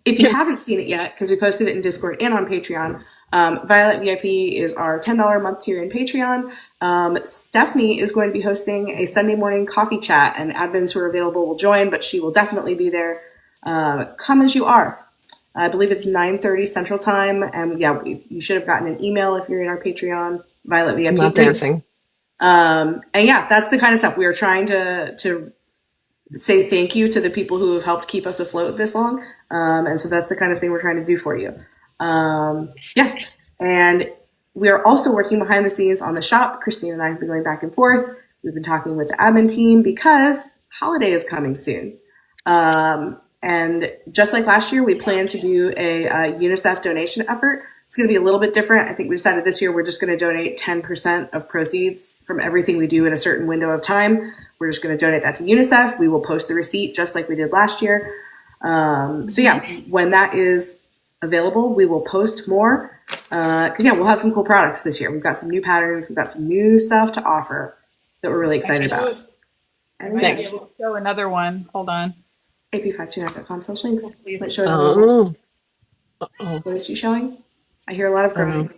If you haven't seen it yet, because we posted it in Discord and on Patreon, Violet VIP is our $10 a month tier in Patreon. Stephanie is going to be hosting a Sunday morning coffee chat, and admins who are available will join, but she will definitely be there. Come as you are. I believe it's 9:30 Central Time, and yeah, you should have gotten an email if you're in our Patreon, Violet VIP. I'm not dancing. And yeah, that's the kind of stuff we are trying to say thank you to the people who have helped keep us afloat this long. And so that's the kind of thing we're trying to do for you. Yeah. And we are also working behind the scenes on the shop. Christine and I have been going back and forth. We've been talking with the admin team because holiday is coming soon. And just like last year, we plan to do a UNICEF donation effort. It's going to be a little bit different. I think we decided this year we're just going to donate 10% of proceeds from everything we do in a certain window of time. We're just going to donate that to UNICEF. We will post the receipt just like we did last year. So yeah, when that is available, we will post more. Because yeah, we'll have some cool products this year. We've got some new patterns. We've got some new stuff to offer that we're really excited about. I might be able to show another one. Hold on. ap529.com/links. Might show Oh. What is she showing? I hear a lot of groaning.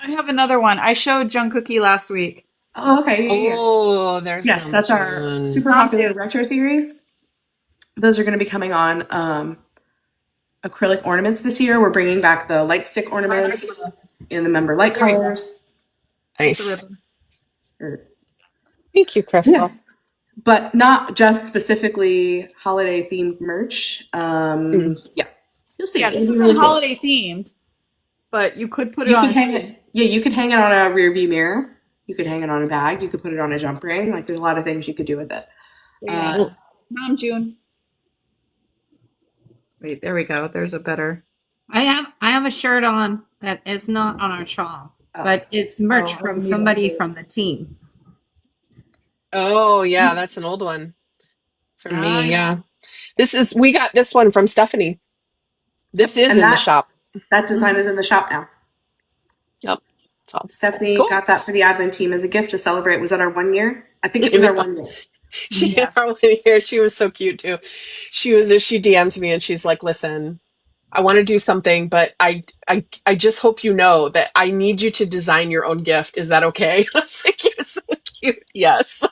I have another one. I showed Jung Kook last week. Oh, okay. Yeah. Oh, there's Yes, that's our super popular retro series. Those are going to be coming on acrylic ornaments this year. We're bringing back the light stick ornaments in the member light colors. Nice. Thank you, Crystal. Yeah. But not just specifically holiday themed merch. Yeah, you'll see. Yeah, this isn't really holiday themed, but you could put it on. Yeah, you could hang it on a rear view mirror. You could hang it on a bag. You could put it on a jump ring. Like there's a lot of things you could do with it. Mom, June. Wait, there we go. There's a better. I have a shirt on that is not on our shop, but it's merch from somebody from the team. Oh yeah, that's an old one for me. Yeah, we got this one from Stephanie. This is in the shop. That design is in the shop now. Yep. So Stephanie got that for the admin team as a gift to celebrate. Was that our 1 year? I think it was our 1 year. She our 1 year. She was so cute too. She DM'd me and she's like, "Listen, I want to do something, but I just hope you know that I need you to design your own gift. Is that okay?" I was like, "You're so cute." Yes.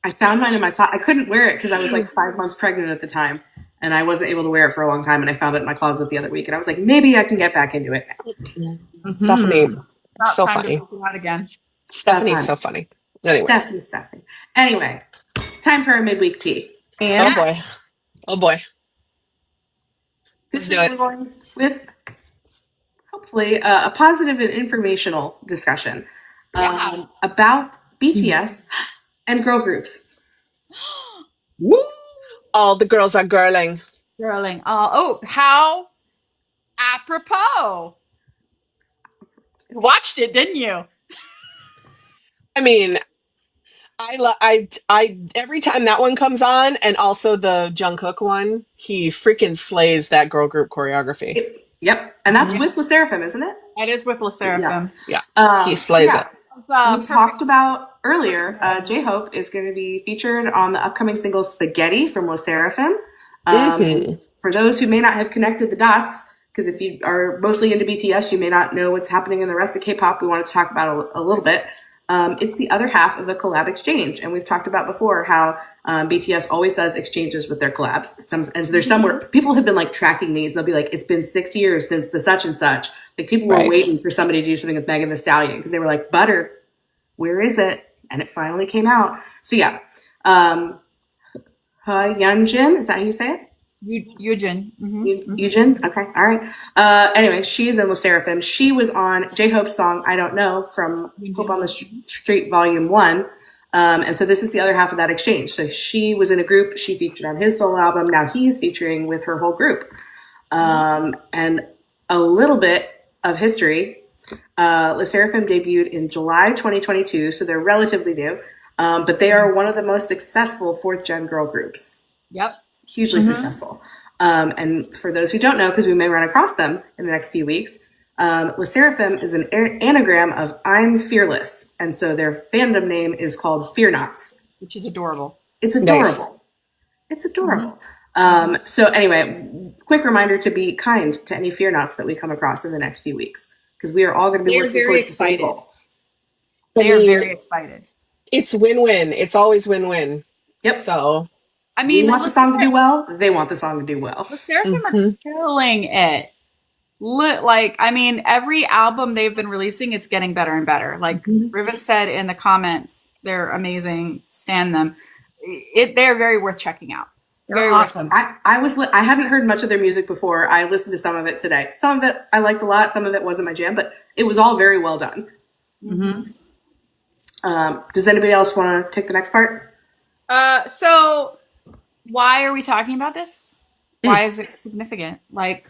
I found mine in my closet. I couldn't wear it because I was like 5 months pregnant at the time, and I wasn't able to wear it for a long time. And I found it in my closet the other week, and I was like, maybe I can get back into it now. Stephanie, so time funny. to go out again. Stephanie's so funny. Anyway. Stephanie. Anyway, time for our midweek tea. And oh boy. This week we're going with hopefully a positive and informational discussion about BTS and girl groups. Woo! All the girls are girling. Girling. How apropos. You watched it, didn't you? I mean, I every time that one comes on, and also the Jung Kook one, he freaking slays that girl group choreography. Yep, and that's with SSERAFIM, isn't it? It is with SSERAFIM. Yeah, he slays it. We talked about earlier, J-Hope is going to be featured on the upcoming single Spaghetti from SSERAFIM. For those who may not have connected the dots, because if you are mostly into BTS, you may not know what's happening in the rest of K-pop. We wanted to talk about a little bit. It's the other half of a collab exchange. And we've talked about before how BTS always does exchanges with their collabs. And there's somewhere people have been like tracking these. They'll be like, it's been 6 years since the such and such. Like people were waiting for somebody to do something with Megan Thee Stallion because they were like, Butter, where is it? And it finally came out. So yeah. Hyunjin, is that how you say it? Eugen. Eugen? Okay, all right. Anyway, she's in SSERAFIM. She was on J-Hope's song, I Don't Know, from Hope on the Street Volume 1. And so this is the other half of that exchange. So she was in a group. She featured on his solo album. Now he's featuring with her whole group. And a little bit of history. SSERAFIM debuted in July 2022, so they're relatively new. But they are one of the most successful fourth-gen girl groups. Yep. Hugely successful. And for those who don't know, because we may run across them in the next few weeks, SSERAFIM is an anagram of I'm fearless. And so their fandom name is called Fear Nots. Which is adorable. It's adorable. Nice. It's adorable. So anyway, quick reminder to be kind to any Fear Nots that we come across in the next few weeks, because we are all going to be They're working very towards the same excited. goal. They are very excited. It's win-win. It's always win-win. Yep. So I We mean, want the song to do well. They want the song to do well. the SSERAFIM are killing it. Like, I mean, every album they've been releasing, it's getting better and better. Like Riven said in the comments, they're amazing. Stand them. They're very worth checking out. They're awesome. I hadn't heard much of their music before. I listened to some of it today. Some of it I liked a lot. Some of it wasn't my jam, but it was all very well done. Does anybody else want to take the next part? So why are we talking about this? Why is it significant? Like,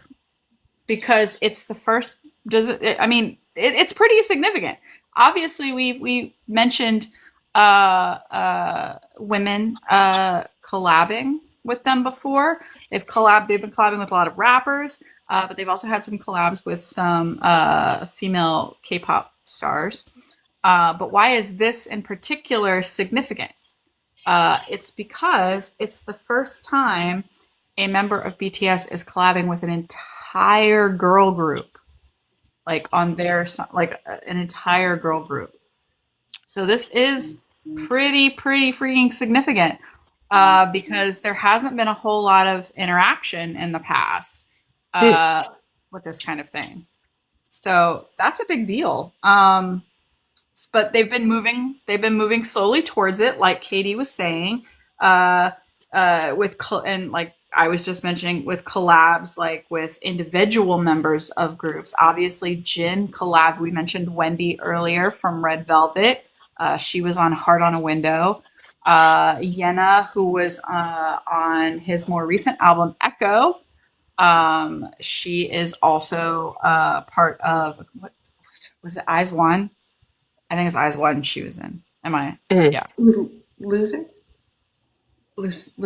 because it's the first, it's pretty significant. Obviously we mentioned, women, collabing with them before. They've been collabing with a lot of rappers, but they've also had some collabs with some, female K-pop stars. But why is this in particular significant? It's because it's the first time a member of BTS is collabing with an entire girl group, like on their, like an entire girl group. So this is pretty freaking significant, because there hasn't been a whole lot of interaction in the past, with this kind of thing. So that's a big deal. But they've been moving slowly towards it, like Katie was saying, and like I was just mentioning, with collabs, like with individual members of groups. Obviously, Jin collab. We mentioned Wendy earlier from Red Velvet. She was on Heart on a Window. Yena, who was on his more recent album Echo. She is also part of, what was it, Eyes One? I think it's Eyes One she was in. Am I? Yeah. It was Loser? Loose.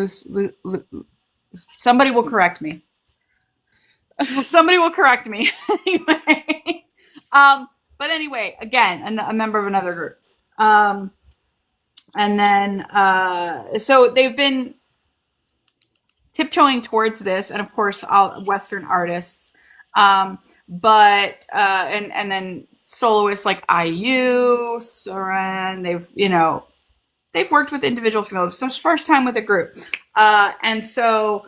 Somebody will correct me. Somebody will correct me. Anyway. But anyway, again, a member of another group. And then, so they've been tiptoeing towards this, and of course, all Western artists. But and then soloists like IU, Suran, they've worked with individual females. So it's first time with a group. And so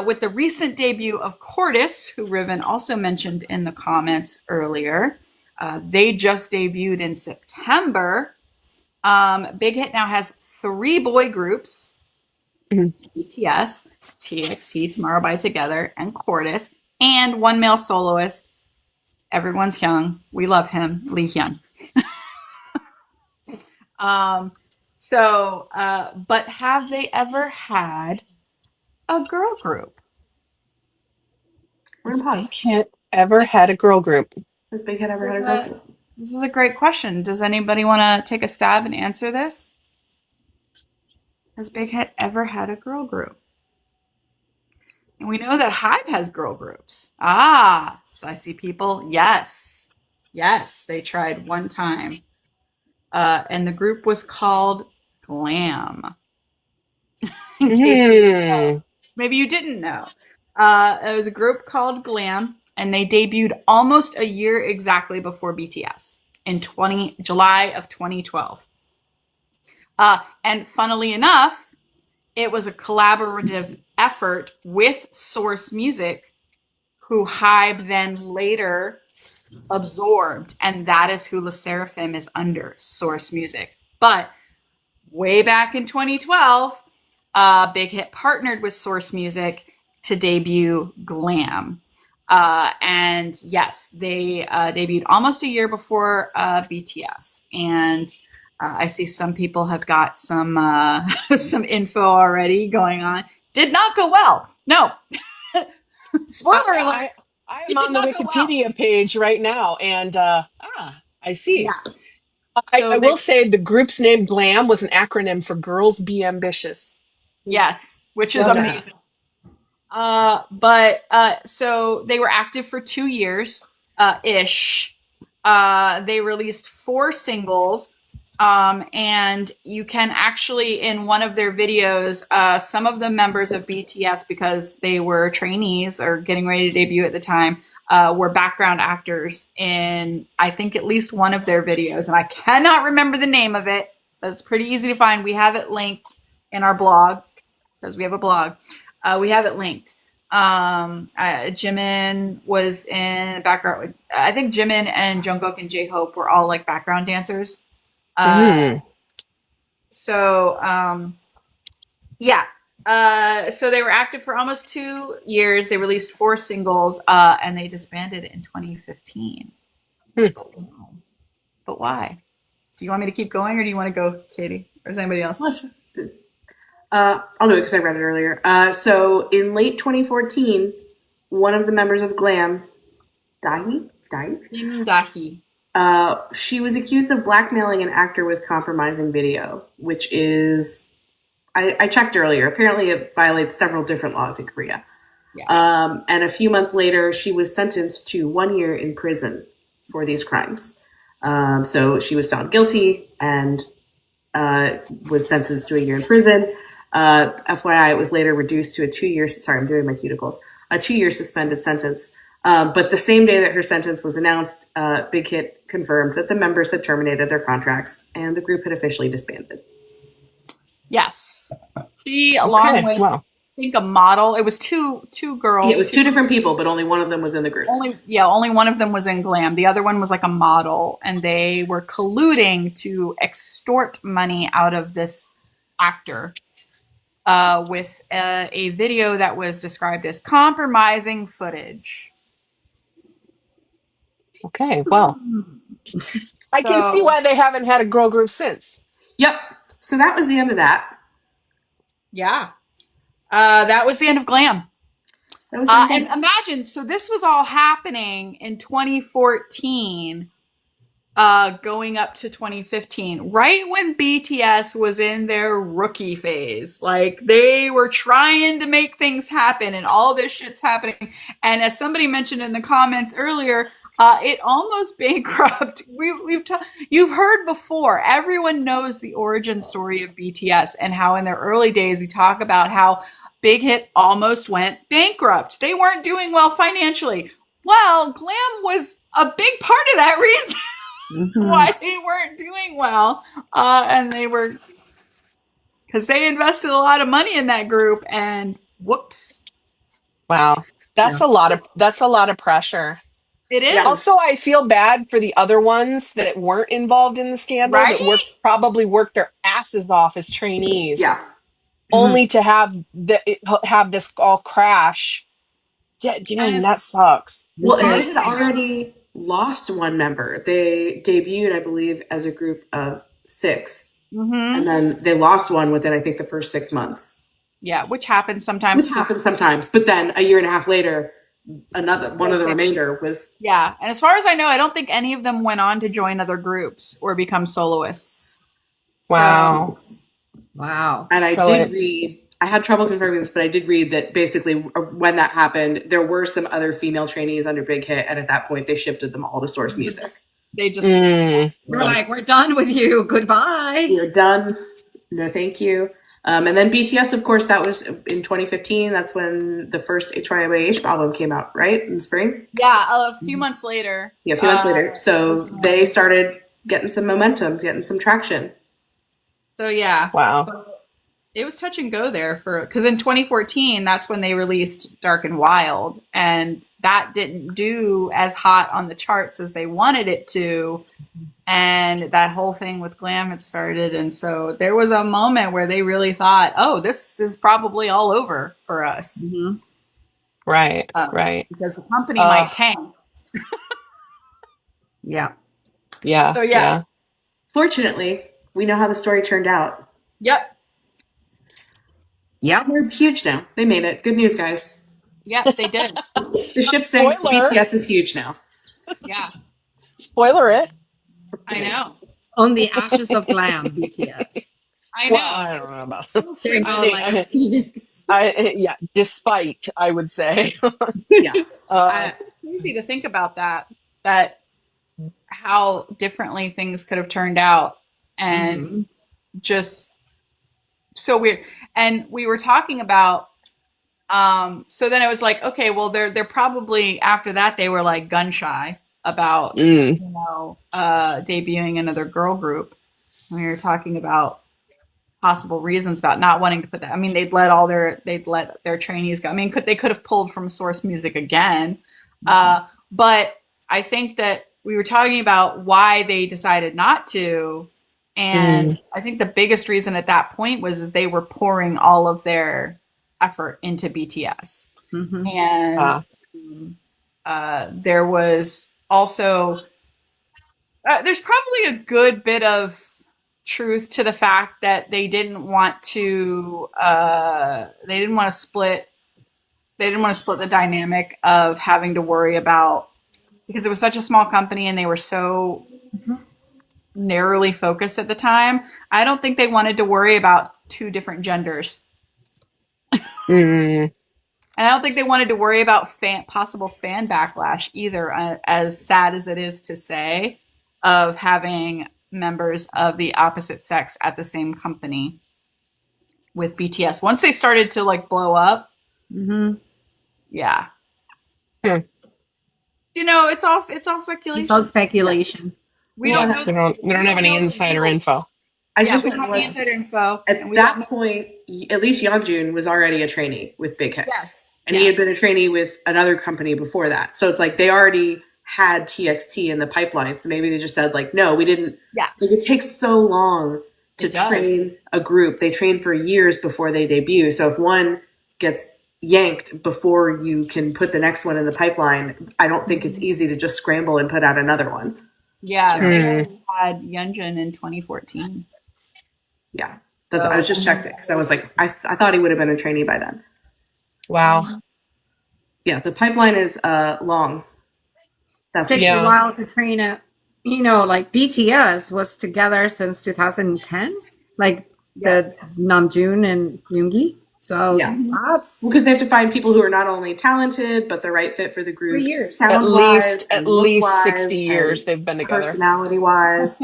with the recent debut of Cordis, who Riven also mentioned in the comments earlier, they just debuted in September. Big Hit now has 3 boy groups, BTS, TXT, Tomorrow by Together, and Cordis, and 1 male soloist. Everyone's young. We love him, Lee Hyun. But have they ever had a girl group? We're in pause. Big Hit ever had a girl group? Has Big Hit ever had a girl group? This is a great question. Does anybody want to take a stab and answer this? Has Big Hit ever had a girl group? And we know that HYBE has girl groups. Ah, I see people. Yes. Yes, they tried one time. And the group was called GLAM. In case maybe you didn't know. It was a group called GLAM, and they debuted almost a year exactly before BTS in July of 2012. And funnily enough, it was a collaborative effort with Source Music, who HYBE then later absorbed, and that is who SSERAFIM is under, Source Music. But way back in 2012, Big Hit partnered with Source Music to debut GLAM. And yes, they debuted almost a year before BTS. And I see some people have got some some info already going on. Did not go well. No. Spoiler alert. I'm on the Wikipedia page right now, and I see. Yeah. I will say the group's name GLAM was an acronym for Girls Be Ambitious. Yes, which is Love amazing. But so they were active for 2 years ish. They released 4 singles. And you can actually, in one of their videos, some of the members of BTS, because they were trainees or getting ready to debut at the time, were background actors in, I think, at least one of their videos. And I cannot remember the name of it, but it's pretty easy to find. We have it linked in our blog, because we have a blog. We have it linked. Jimin was in background. I think Jimin and Jung Kook and J-Hope were all like background dancers. So they were active for almost 2 years. They released 4 singles, and they disbanded in 2015. But why? Do you want me to keep going, or do you want to go, Katie? Or is anybody else? I'll do it because I read it earlier. So in late 2014, one of the members of GLAM, Dahi? Kim Dahi. She was accused of blackmailing an actor with compromising video, which is, I checked earlier. Apparently it violates several different laws in Korea. Yes. And a few months later, she was sentenced to 1 year in prison for these crimes. So she was found guilty and was sentenced to a year in prison. FYI, it was later reduced to a 2 year, sorry, I'm doing my cuticles, a 2 year suspended sentence. But the same day that her sentence was announced, Big Hit confirmed that the members had terminated their contracts and the group had officially disbanded. Yes. She, along with, I think, a model. It was two girls. Yeah, it was 2 different people, but only one of them was in the group. Only one of them was in GLAM. The other one was like a model, and they were colluding to extort money out of this actor with a video that was described as compromising footage. Okay, well, I can see why they haven't had a girl group since. Yep. So that was the end of that. Yeah. That was the end of GLAM. And imagine, so this was all happening in 2014, going up to 2015, right when BTS was in their rookie phase. Like, they were trying to make things happen, and all this shit's happening. And as somebody mentioned in the comments earlier, it almost bankrupt. You've heard before. Everyone knows the origin story of BTS and how in their early days we talk about how Big Hit almost went bankrupt. They weren't doing well financially. Well, GLAM was a big part of that reason why they weren't doing well. And they were, because they invested a lot of money in that group, and whoops. Wow. That's a lot of pressure. It is. Also, I feel bad for the other ones that weren't involved in the scandal, right? that probably worked their asses off as trainees. Yeah. Only to have this all crash. Dang, that sucks. Well, and they had already lost one member. They debuted, I believe, as a group of 6. And then they lost one within, I think, the first 6 months. Yeah, which happens sometimes. But then a year and a half later, one of the remainder was. Yeah. And as far as I know, I don't think any of them went on to join other groups or become soloists. Wow. Wow. And I did read, I had trouble confirming this, but I did read that basically when that happened, there were some other female trainees under Big Hit. And at that point, they shifted them all to Source Music. They just were like, we're done with you. Goodbye. You're done. No, thank you. And then BTS, of course, that was in 2015. That's when the first HYBE album came out, right? In the spring? Yeah, a few months later. Yeah, a few months later. So they started getting some momentum, getting some traction. So yeah. Wow. It was touch and go there because in 2014, that's when they released Dark and Wild, and that didn't do as hot on the charts as they wanted it to. And that whole thing with GLAM had started. And so there was a moment where they really thought, oh, this is probably all over for us. Right. Right. because the company might tank. Yeah. Yeah. So yeah. Fortunately, we know how the story turned out. Yep. Yep. They're huge now. They made it. Good news, guys. Yep, they did. The ship sinks. Spoiler. BTS is huge now. Yeah. Spoiler it. I know. On the ashes of glam, BTS. I know. Well, I don't know about. Came out like a phoenix. Yeah. Despite, I would say. Yeah. It's crazy to think about that how differently things could have turned out, and just so weird. And we were talking about so then it was like, okay, well they're probably, after that they were like gun shy about debuting another girl group. We were talking about possible reasons about not wanting to put that. I mean, they'd let their trainees go. I mean, they could have pulled from Source Music again. But I think that we were talking about why they decided not to. And I think the biggest reason at that point was they were pouring all of their effort into BTS. And there was also, there's probably a good bit of truth to the fact that they didn't want to split the dynamic of having to worry about, because it was such a small company and they were so narrowly focused at the time. I don't think they wanted to worry about two different genders. And I don't think they wanted to worry about possible fan backlash either, as sad as it is to say, of having members of the opposite sex at the same company with BTS. Once they started to like blow up, yeah. You know, it's all speculation. It's all speculation. We don't have any insider info. We don't have any insider info. At that point, at least Yeonjun was already a trainee with Big Hit. Yes. And he had been a trainee with another company before that. So it's like they already had TXT in the pipeline. So maybe they just said like, no, we didn't. Yeah. Like, it takes so long to train a group. They train for years before they debut. So if one gets yanked before you can put the next one in the pipeline, I don't think it's easy to just scramble and put out another one. Yeah. They had Yeonjun in 2014. Yeah. I was just checked it because I was like, I thought he would have been a trainee by then. Wow. Yeah, the pipeline is long. That's Takes a while to train a, like BTS was together since 2010, like the Namjoon and Yoongi. So that's because they have to find people who are not only talented but the right fit for the group. 3 years, at least 60 years they've been together, personality wise.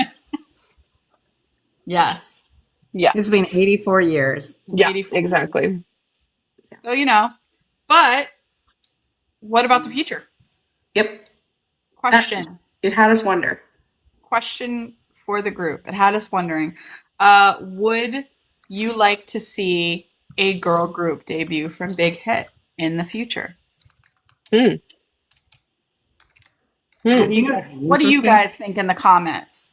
Yes. Yeah, it's been 84 years. Yeah, 84 exactly. Years. So but what about the future? Yep. Question. It had us wonder. Question for the group. It had us wondering. Would you like to see a girl group debut from Big Hit in the future? Hmm. What do you guys think in the comments?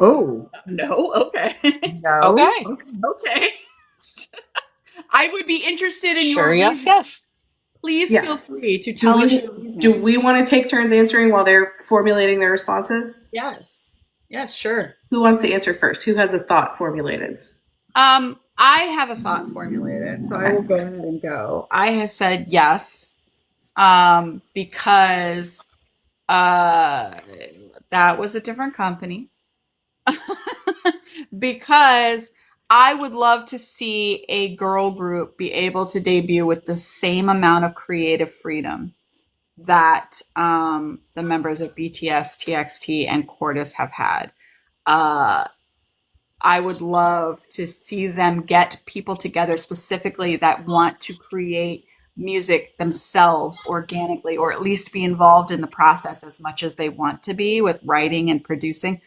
Oh. No? Okay. No. Okay. I would be interested in your reasons. Yes. Please feel free to tell us your reasons. Do we want to take turns answering while they're formulating their responses? Yes. Yes, sure. Who wants to answer first? Who has a thought formulated? I have a thought formulated, so I will go ahead and go. I have said yes, because that was a different company. Because I would love to see a girl group be able to debut with the same amount of creative freedom that the members of BTS, TXT, and Cordis have had. I would love to see them get people together specifically that want to create music themselves organically, or at least be involved in the process as much as they want to be with writing and producing.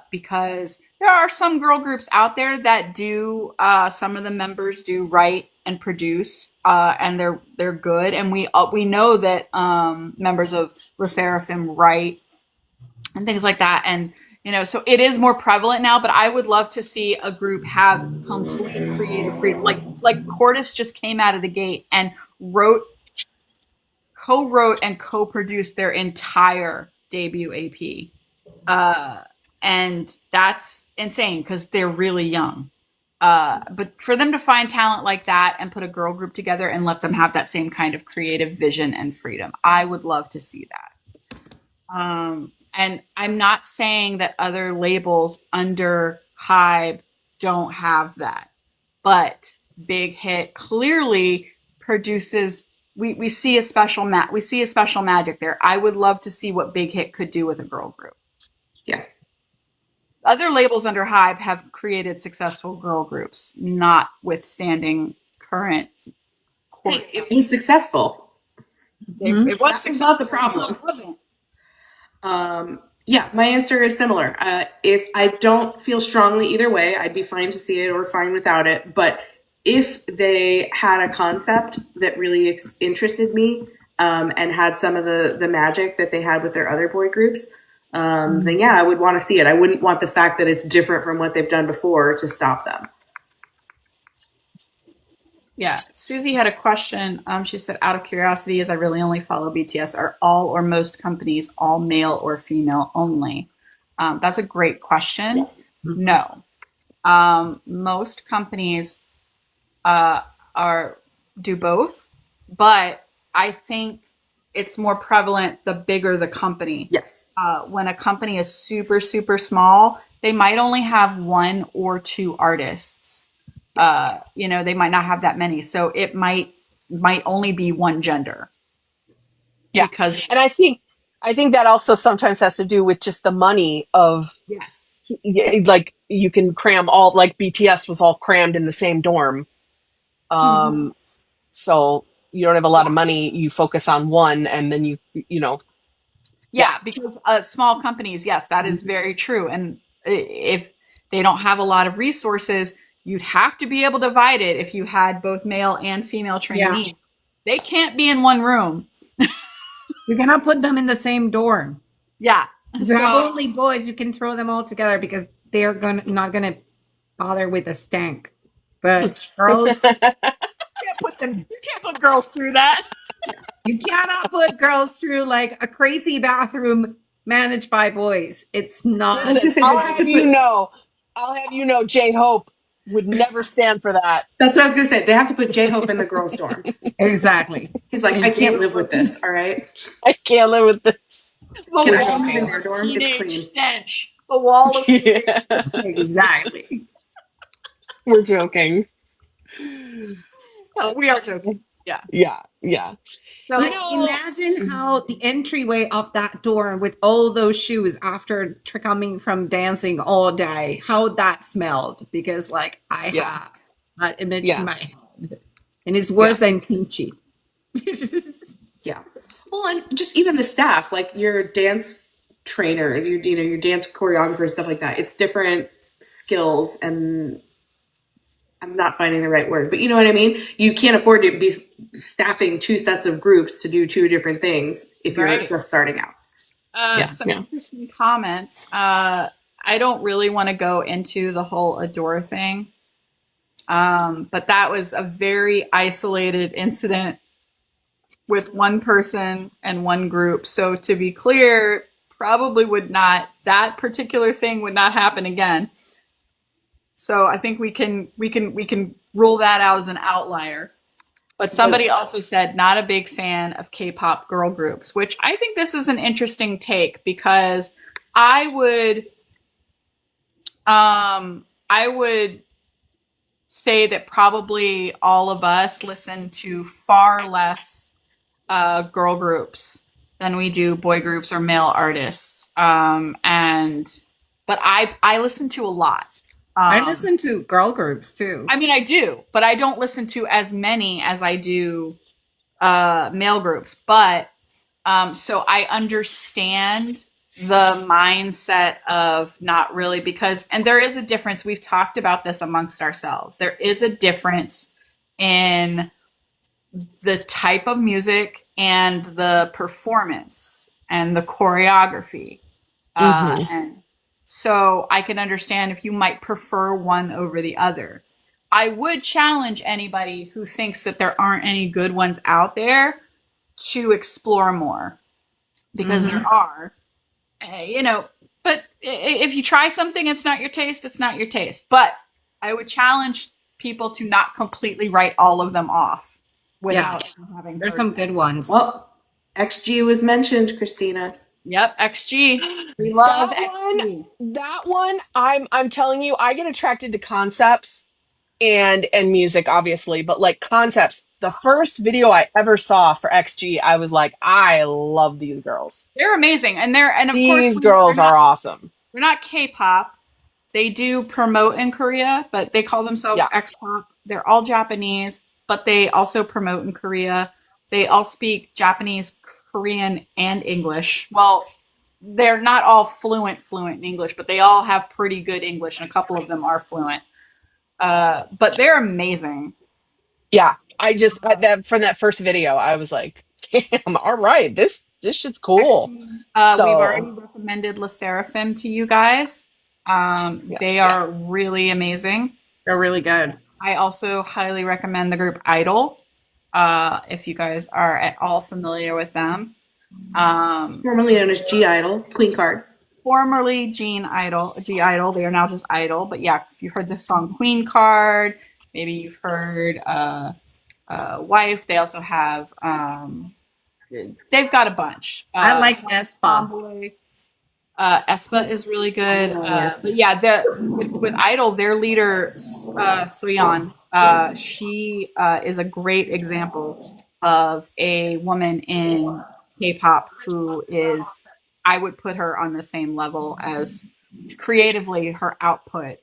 Because there are some girl groups out there that do, some of the members do write and produce, and they're good. And we know that members of SSERAFIM write and things like that. And You know, so it is more prevalent now, but I would love to see a group have complete creative freedom. Like Cordis just came out of the gate and co-wrote and co-produced their entire debut AP. And that's insane because they're really young. But for them to find talent like that and put a girl group together and let them have that same kind of creative vision and freedom, I would love to see that. And I'm not saying that other labels under HYBE don't have that, but Big Hit clearly produces. We see a special magic there. I would love to see what Big Hit could do with a girl group. Yeah. Other labels under HYBE have created successful girl groups, notwithstanding current court. Hey, it was successful. It was That's successful. not the problem. It wasn't. Yeah, my answer is similar. If I don't feel strongly either way, I'd be fine to see it or fine without it. But if they had a concept that really interested me and had some of the magic that they had with their other boy groups, then yeah, I would want to see it. I wouldn't want the fact that it's different from what they've done before to stop them. Yeah, Susie had a question. She said, out of curiosity, as I really only follow BTS, are all or most companies all male or female only? That's a great question. No. Most companies do both, but I think it's more prevalent the bigger the company. Yes. When a company is super, super small, they might only have 1 or 2 artists. They might not have that many. So it might only be one gender. Yeah. And I think that also sometimes has to do with just the money of, yes, like you can cram all, like BTS was all crammed in the same dorm. So you don't have a lot of money. You focus on one and then because small companies, yes, that is very true. And if they don't have a lot of resources, you'd have to be able to divide it if you had both male and female trainees. Yeah. They can't be in one room. You cannot put them in the same dorm. Yeah. If you have only boys, you can throw them all together because they're not gonna bother with the stank. But girls, you can't put girls through that. You cannot put girls through like a crazy bathroom managed by boys. It's not. Listen, I'll have you know, J-Hope would never stand for that. That's what I was going to say. They have to put J-Hope in the girls' dorm. Exactly. He's like, I can't live with this, all right? I can't live with this. Can I jump in their dorm? It's clean. Stench. The wall of Exactly. We're joking. No, we are joking. Yeah. So imagine how the entryway of that door with all those shoes after coming from dancing all day, how that smelled. Because like I have that image in my head. And it's worse than kimchi. Yeah. Well, and just even the staff, like your dance trainer, your dance choreographer, stuff like that. It's different skills, and I'm not finding the right word, but you know what I mean? You can't afford to be staffing 2 sets of groups to do 2 different things if you're just starting out. Some interesting comments. I don't really want to go into the whole Adore thing, but that was a very isolated incident with one person and one group. So to be clear, probably that particular thing would not happen again. So I think we can rule that out as an outlier. But somebody also said not a big fan of K-pop girl groups, which I think this is an interesting take because I would say that probably all of us listen to far less girl groups than we do boy groups or male artists. But I listen to a lot. I listen to girl groups too. I mean, I do, but I don't listen to as many as I do male groups. But so I understand the mindset of not really and there is a difference. We've talked about this amongst ourselves. There is a difference in the type of music and the performance and the choreography. And So I can understand if you might prefer one over the other. I would challenge anybody who thinks that there aren't any good ones out there to explore more, because there are. You know, but if you try something, it's not your taste, it's not your taste. But I would challenge people to not completely write all of them off without having There's heard some them. good ones. Well, XG was mentioned, Christina. Yep, XG. We love That XG. That one, I'm telling you, I get attracted to concepts and music, obviously, but like concepts. The first video I ever saw for XG, I was like, I love these girls. They're amazing, and of course These girls are awesome. they're not K-pop. They do promote in Korea, but they call themselves X-pop. They're all Japanese, but they also promote in Korea. They all speak Japanese, Korean, and English. Well, they're not all fluent in English, but they all have pretty good English, and a couple of them are fluent. But they're amazing. Yeah, from that first video, I was like, damn, all right, this shit's cool. We've already recommended SSERAFIM to you guys. They are really amazing. They're really good. I also highly recommend the group Idol, if you guys are at all familiar with them. Formerly known as G Idol, Queen Card. Formerly G Idol. They are now just Idol. But yeah, if you've heard the song Queen Card, maybe you've heard Wife. They also have, they've got a bunch. I like aespa. Tomboy. aespa is really good. But yeah, with Idol, their leader, Soyeon, she is a great example of a woman in K-pop who is, I would put her on the same level as creatively her output.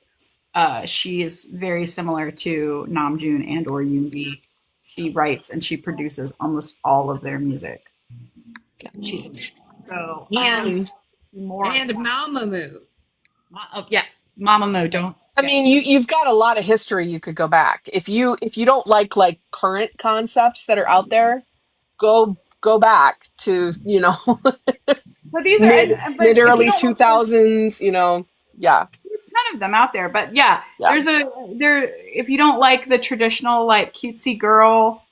She is very similar to Namjoon and or Yoongi. She writes and she produces almost all of their music. She's amazing. So And more Mamamoo. Mamamoo. Don't. I mean, you've got a lot of history you could go back. If you don't like current concepts that are out there, go back to But these are mid early 2000s. There's a ton of them out there, but yeah. If you don't like the traditional cutesy girl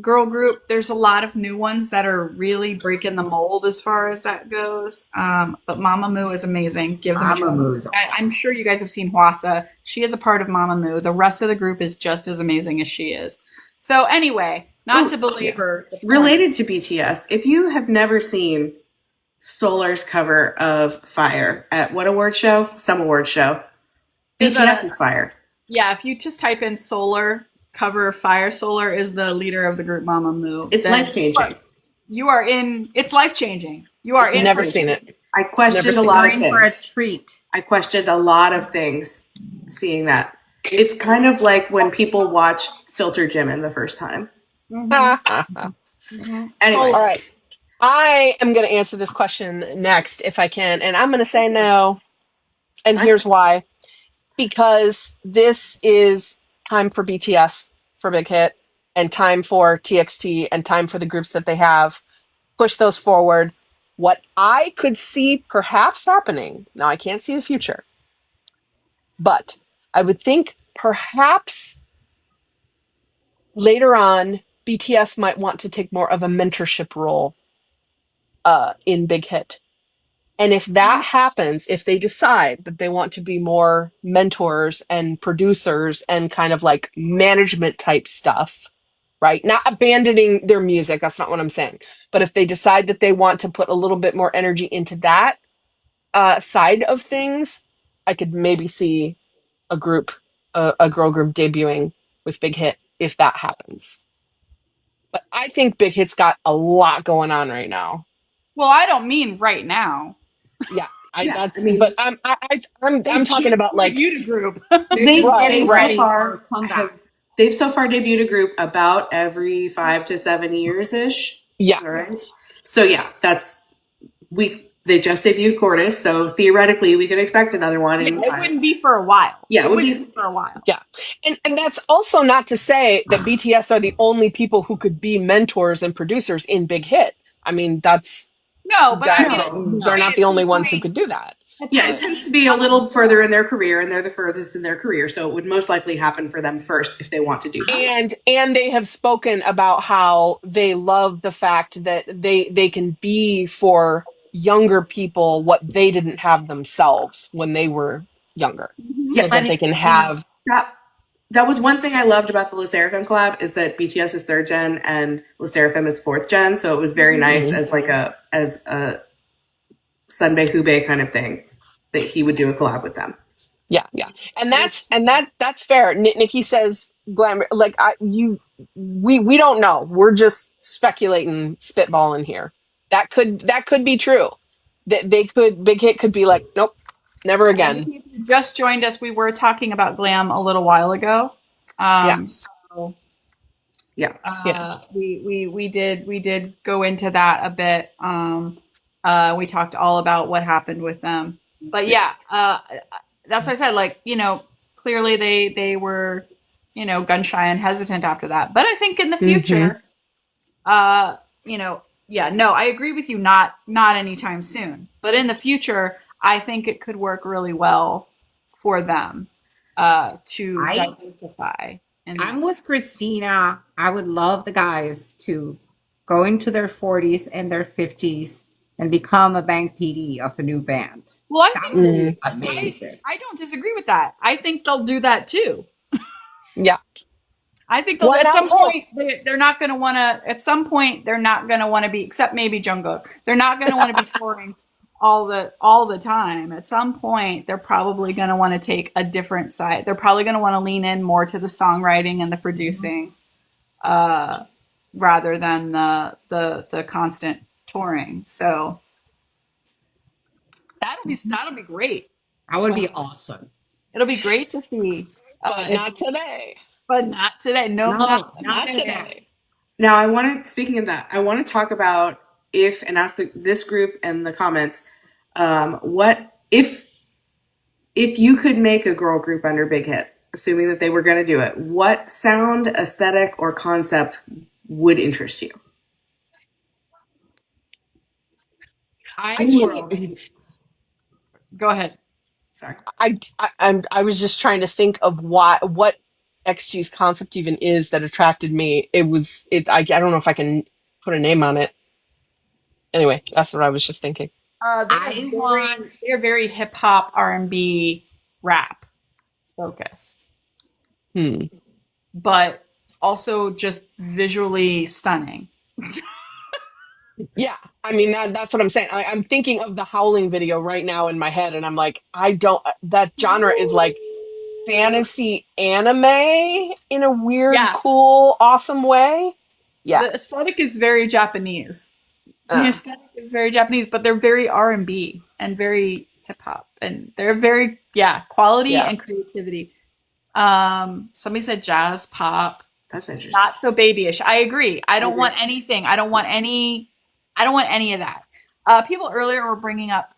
group, there's a lot of new ones that are really breaking the mold as far as that goes. But Mamamoo is amazing. Give them a try. I'm sure you guys have seen Hwasa. She is a part of Mamamoo. The rest of the group is just as amazing as she is. So anyway, not to belabor. Related to BTS, if you have never seen Solar's cover of Fire at what award show? Some award show. BTS is Fire. Yeah, if you just type in Solar cover of Fire, Solar is the leader of the group Mamamoo. It's life-changing. It's life-changing. You are in. Never seen it. I questioned a lot of things. For a treat. I questioned a lot of things seeing that. It's kind of like when people watched Filter Jimin the first time. Mm-hmm. Anyway. All right. I am going to answer this question next if I can, and I'm going to say no. And here's why. Because this is time for BTS for Big Hit, and time for TXT, and time for the groups that they have. Push those forward. What I could see perhaps happening, now I can't see the future, but I would think perhaps later on, BTS might want to take more of a mentorship role in Big Hit. And if that happens, if they decide that they want to be more mentors and producers and kind of management type stuff, right? Not abandoning their music, that's not what I'm saying. But if they decide that they want to put a little bit more energy into that side of things, I could maybe see a girl group debuting with Big Hit if that happens. But I think Big Hit's got a lot going on right now. Well, I don't mean right now. Yeah, I'm talking about debuted a group. They've so far debuted a group about every 5 to 7 years ish. Yeah. All right. So yeah, they just debuted Cordis, so theoretically we could expect another one. It wouldn't be for a while. Yeah, it wouldn't be for a while. Yeah, and that's also not to say that BTS are the only people who could be mentors and producers in Big Hit. I mean, they're not the only ones who could do that. Yeah, it tends to be a little further in their career, and they're the furthest in their career, so it would most likely happen for them first if they want to do that. And they have spoken about how they love the fact that they can be for younger people what they didn't have themselves when they were younger, so Yes, that they can have. that was one thing I loved about the SSERAFIM collab is that BTS is 3rd gen and SSERAFIM is 4th gen, so it was very nice as a Sunbae Hubei kind of thing that he would do a collab with them. Yeah, and that's fair. Nikki says, "Glam, like we don't know. We're just speculating, spitballing here. That could be true. That Big Hit could be like, nope, never again." If you just joined us, we were talking about glam a little while ago. So Yeah. we did go into that a bit. We talked all about what happened with them. But that's what I said. Like, clearly they were, gun shy and hesitant after that. But I think in the future, no, I agree with you. Not anytime soon, but in the future, I think it could work really well for them to diversify. And I'm with Christina. I would love the guys to go into their 40s and their 50s and become a bank PD of a new band. well, I That think would be amazing. I don't disagree with that. I think they'll do that too. Yeah. I think they'll, Well, at some of course. point they're not going to want to. At some point, they're not going to want to be, except maybe Jung Kook. They're not going to want to be touring all the time. At some point, they're probably going to want to take a different side. They're probably going to want to lean in more to the songwriting and the producing, rather than the constant touring. So that'll be great. That would be awesome. It'll be great to see. But not today. But not today. No, Not today. Now, speaking of that, I want to talk about and ask this group and the comments, what if you could make a girl group under Big Hit, assuming that they were going to do it, what sound, aesthetic, or concept would interest you? Go ahead. Sorry. I was just trying to think of what XG's concept even is that attracted me. I don't know if I can put a name on it. Anyway, that's what I was just thinking. They're very hip hop, R&B, rap focused, but also just visually stunning. Yeah, I mean that's what I'm saying. I'm thinking of the Howling video right now in my head, and I'm like, that genre is like fantasy anime in a weird, cool, awesome way. Yeah, the aesthetic is very Japanese. The aesthetic is very Japanese, but they're very R&B and very hip hop, and they're very quality and creativity. Somebody said jazz pop. That's interesting. Not so babyish. I agree. I don't want anything. I don't want any of that. People earlier were bringing up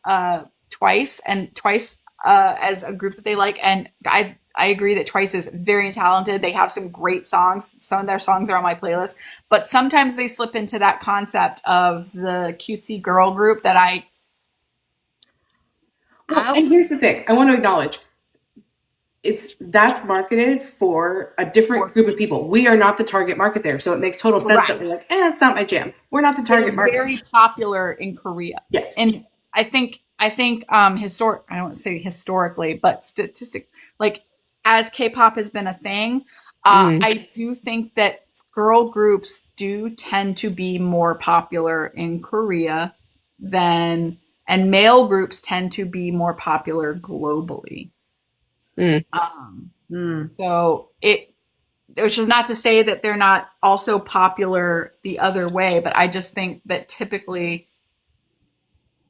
Twice as a group that they like, and I agree that Twice is very talented. They have some great songs. Some of their songs are on my playlist, but sometimes they slip into that concept of the cutesy girl group that and here's the thing I want to acknowledge. That's marketed for a different group of people. We are not the target market there, so it makes total sense that we're like, it's not my jam. We're not the target market. Very popular in Korea. Yes, and I think I don't want to say historically, but like as K-pop has been a thing, I do think that girl groups do tend to be more popular in Korea and male groups tend to be more popular globally. So which is not to say that they're not also popular the other way, but I just think that typically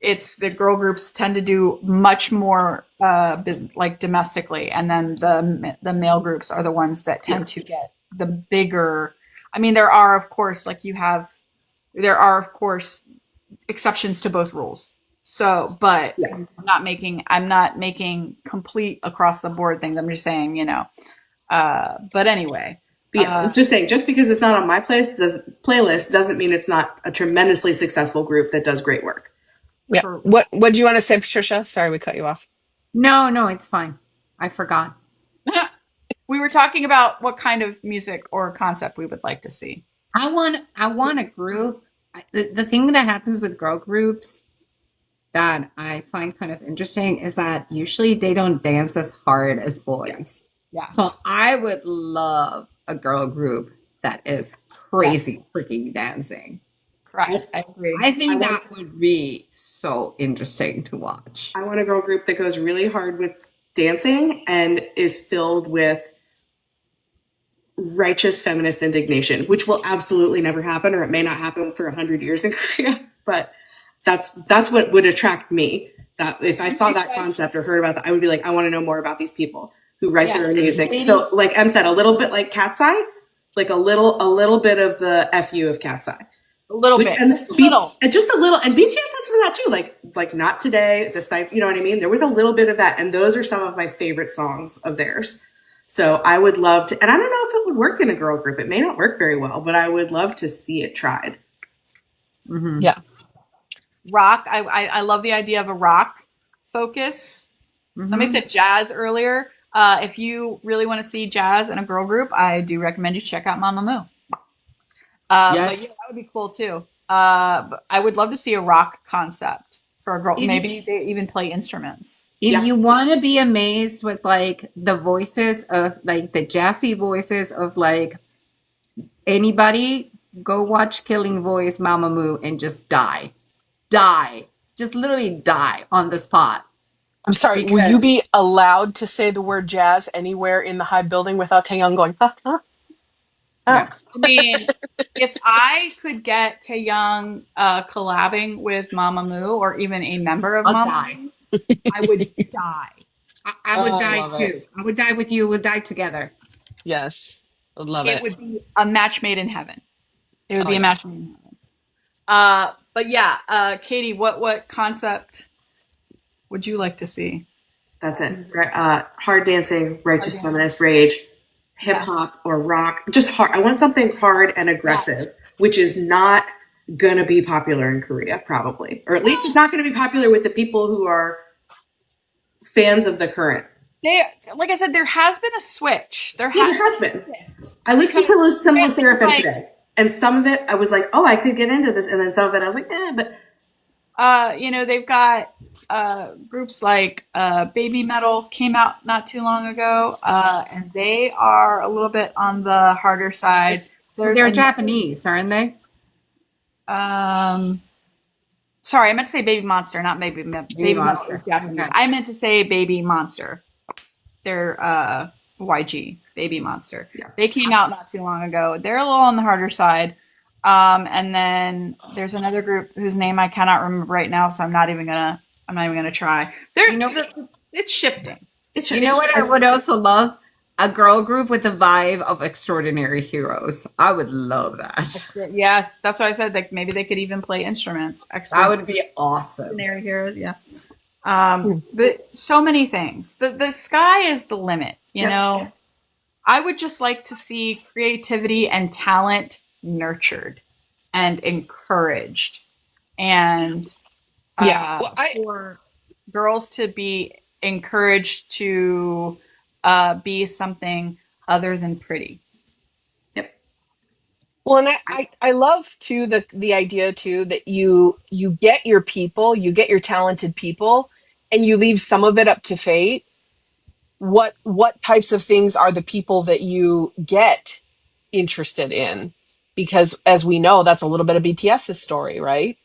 it's the girl groups tend to do much more like domestically, and then the male groups are the ones that tend to get the bigger. I mean, there are of course exceptions to both rules. So, but I'm not making complete across the board things. I'm just saying, but anyway. Just saying, just because it's not on my playlist doesn't mean it's not a tremendously successful group that does great work. Yeah. for What do you want to say, Patricia? Sorry, we cut you off. No, it's fine. I forgot. we were talking about what kind of music or concept we would like to see. I want a group. The thing that happens with girl groups that I find kind of interesting is that usually they don't dance as hard as boys. Yeah. So I would love a girl group that is crazy freaking dancing. Correct. I agree. I think that would be so interesting to watch. I want a girl group that goes really hard with dancing and is filled with righteous feminist indignation, which will absolutely never happen, or it may not happen for 100 years in Korea. But that's what would attract me. That if I saw that concept or heard about that, I would be like, I want to know more about these people who write their own music. So, like Em said, a little bit like Cat's Eye, like a little bit of the FU of Cat's Eye. A little bit, just a little. And just a little. And BTS has some of that too. Like Not Today, the Cypher, you know what I mean? There was a little bit of that. And those are some of my favorite songs of theirs. So I would love to, and I don't know if it would work in a girl group. It may not work very well, but I would love to see it tried. Mm-hmm. Yeah. Rock. I love the idea of a rock focus. Mm-hmm. Somebody said jazz earlier. If you really want to see jazz in a girl group, I do recommend you check out Mamamoo. But yeah, that would be cool too. But I would love to see a rock concept for a girl. Maybe they even play instruments. If you want to be amazed with like the voices of like the jazzy voices of like anybody, go watch Killing Voice Mamamoo and just die, just literally die on the spot. I'm sorry, will you be allowed to say the word jazz anywhere in the HYBE building without Taeyong going, huh? Yeah. I mean, if I could get Taeyong collabing with Mamamoo or even a member of Mamamoo, I would die. I would die too. I would die with you. We'll die together. Yes. I'd love it. It would be a match made in heaven. It would be a match made in heaven. But yeah, Katie, what concept would you like to see? That's it. Hard dancing, righteous feminist rage, hip hop or rock. Just hard. I want something hard and aggressive, which is not going to be popular in Korea, probably. Or at least it's not going to be popular with the people who are fans of the current. Like I said, there has been a switch. There has been. I listened to some SSERAFIM today. And some of it, I was like, oh, I could get into this. And then some of it, I was like, but. They've got groups like Baby Metal came out not too long ago. And they are a little bit on the harder side. They're Japanese, aren't they? Sorry, I meant to say Baby Monster, not Baby Monster. Is Japanese. Okay. I meant to say Baby Monster. They're YG, Baby Monster. Yeah. They came out not too long ago. They're a little on the harder side. And then there's another group whose name I cannot remember right now, so I'm not even gonna try. It's shifting. You know what I would also love? A girl group with the vibe of Extraordinary Heroes. I would love that. Yes, that's what I said. Like maybe they could even play instruments. That would be awesome. Extraordinary Heroes, yeah. But so many things. The sky is the limit, you know. I would just like to see creativity and talent nurtured and encouraged, and for girls to be encouraged to be something other than pretty. Yep. Well, and I love too the idea too that you get your people, you get your talented people, and you leave some of it up to fate. What types of things are the people that you get interested in? Because as we know, that's a little bit of BTS's story, right?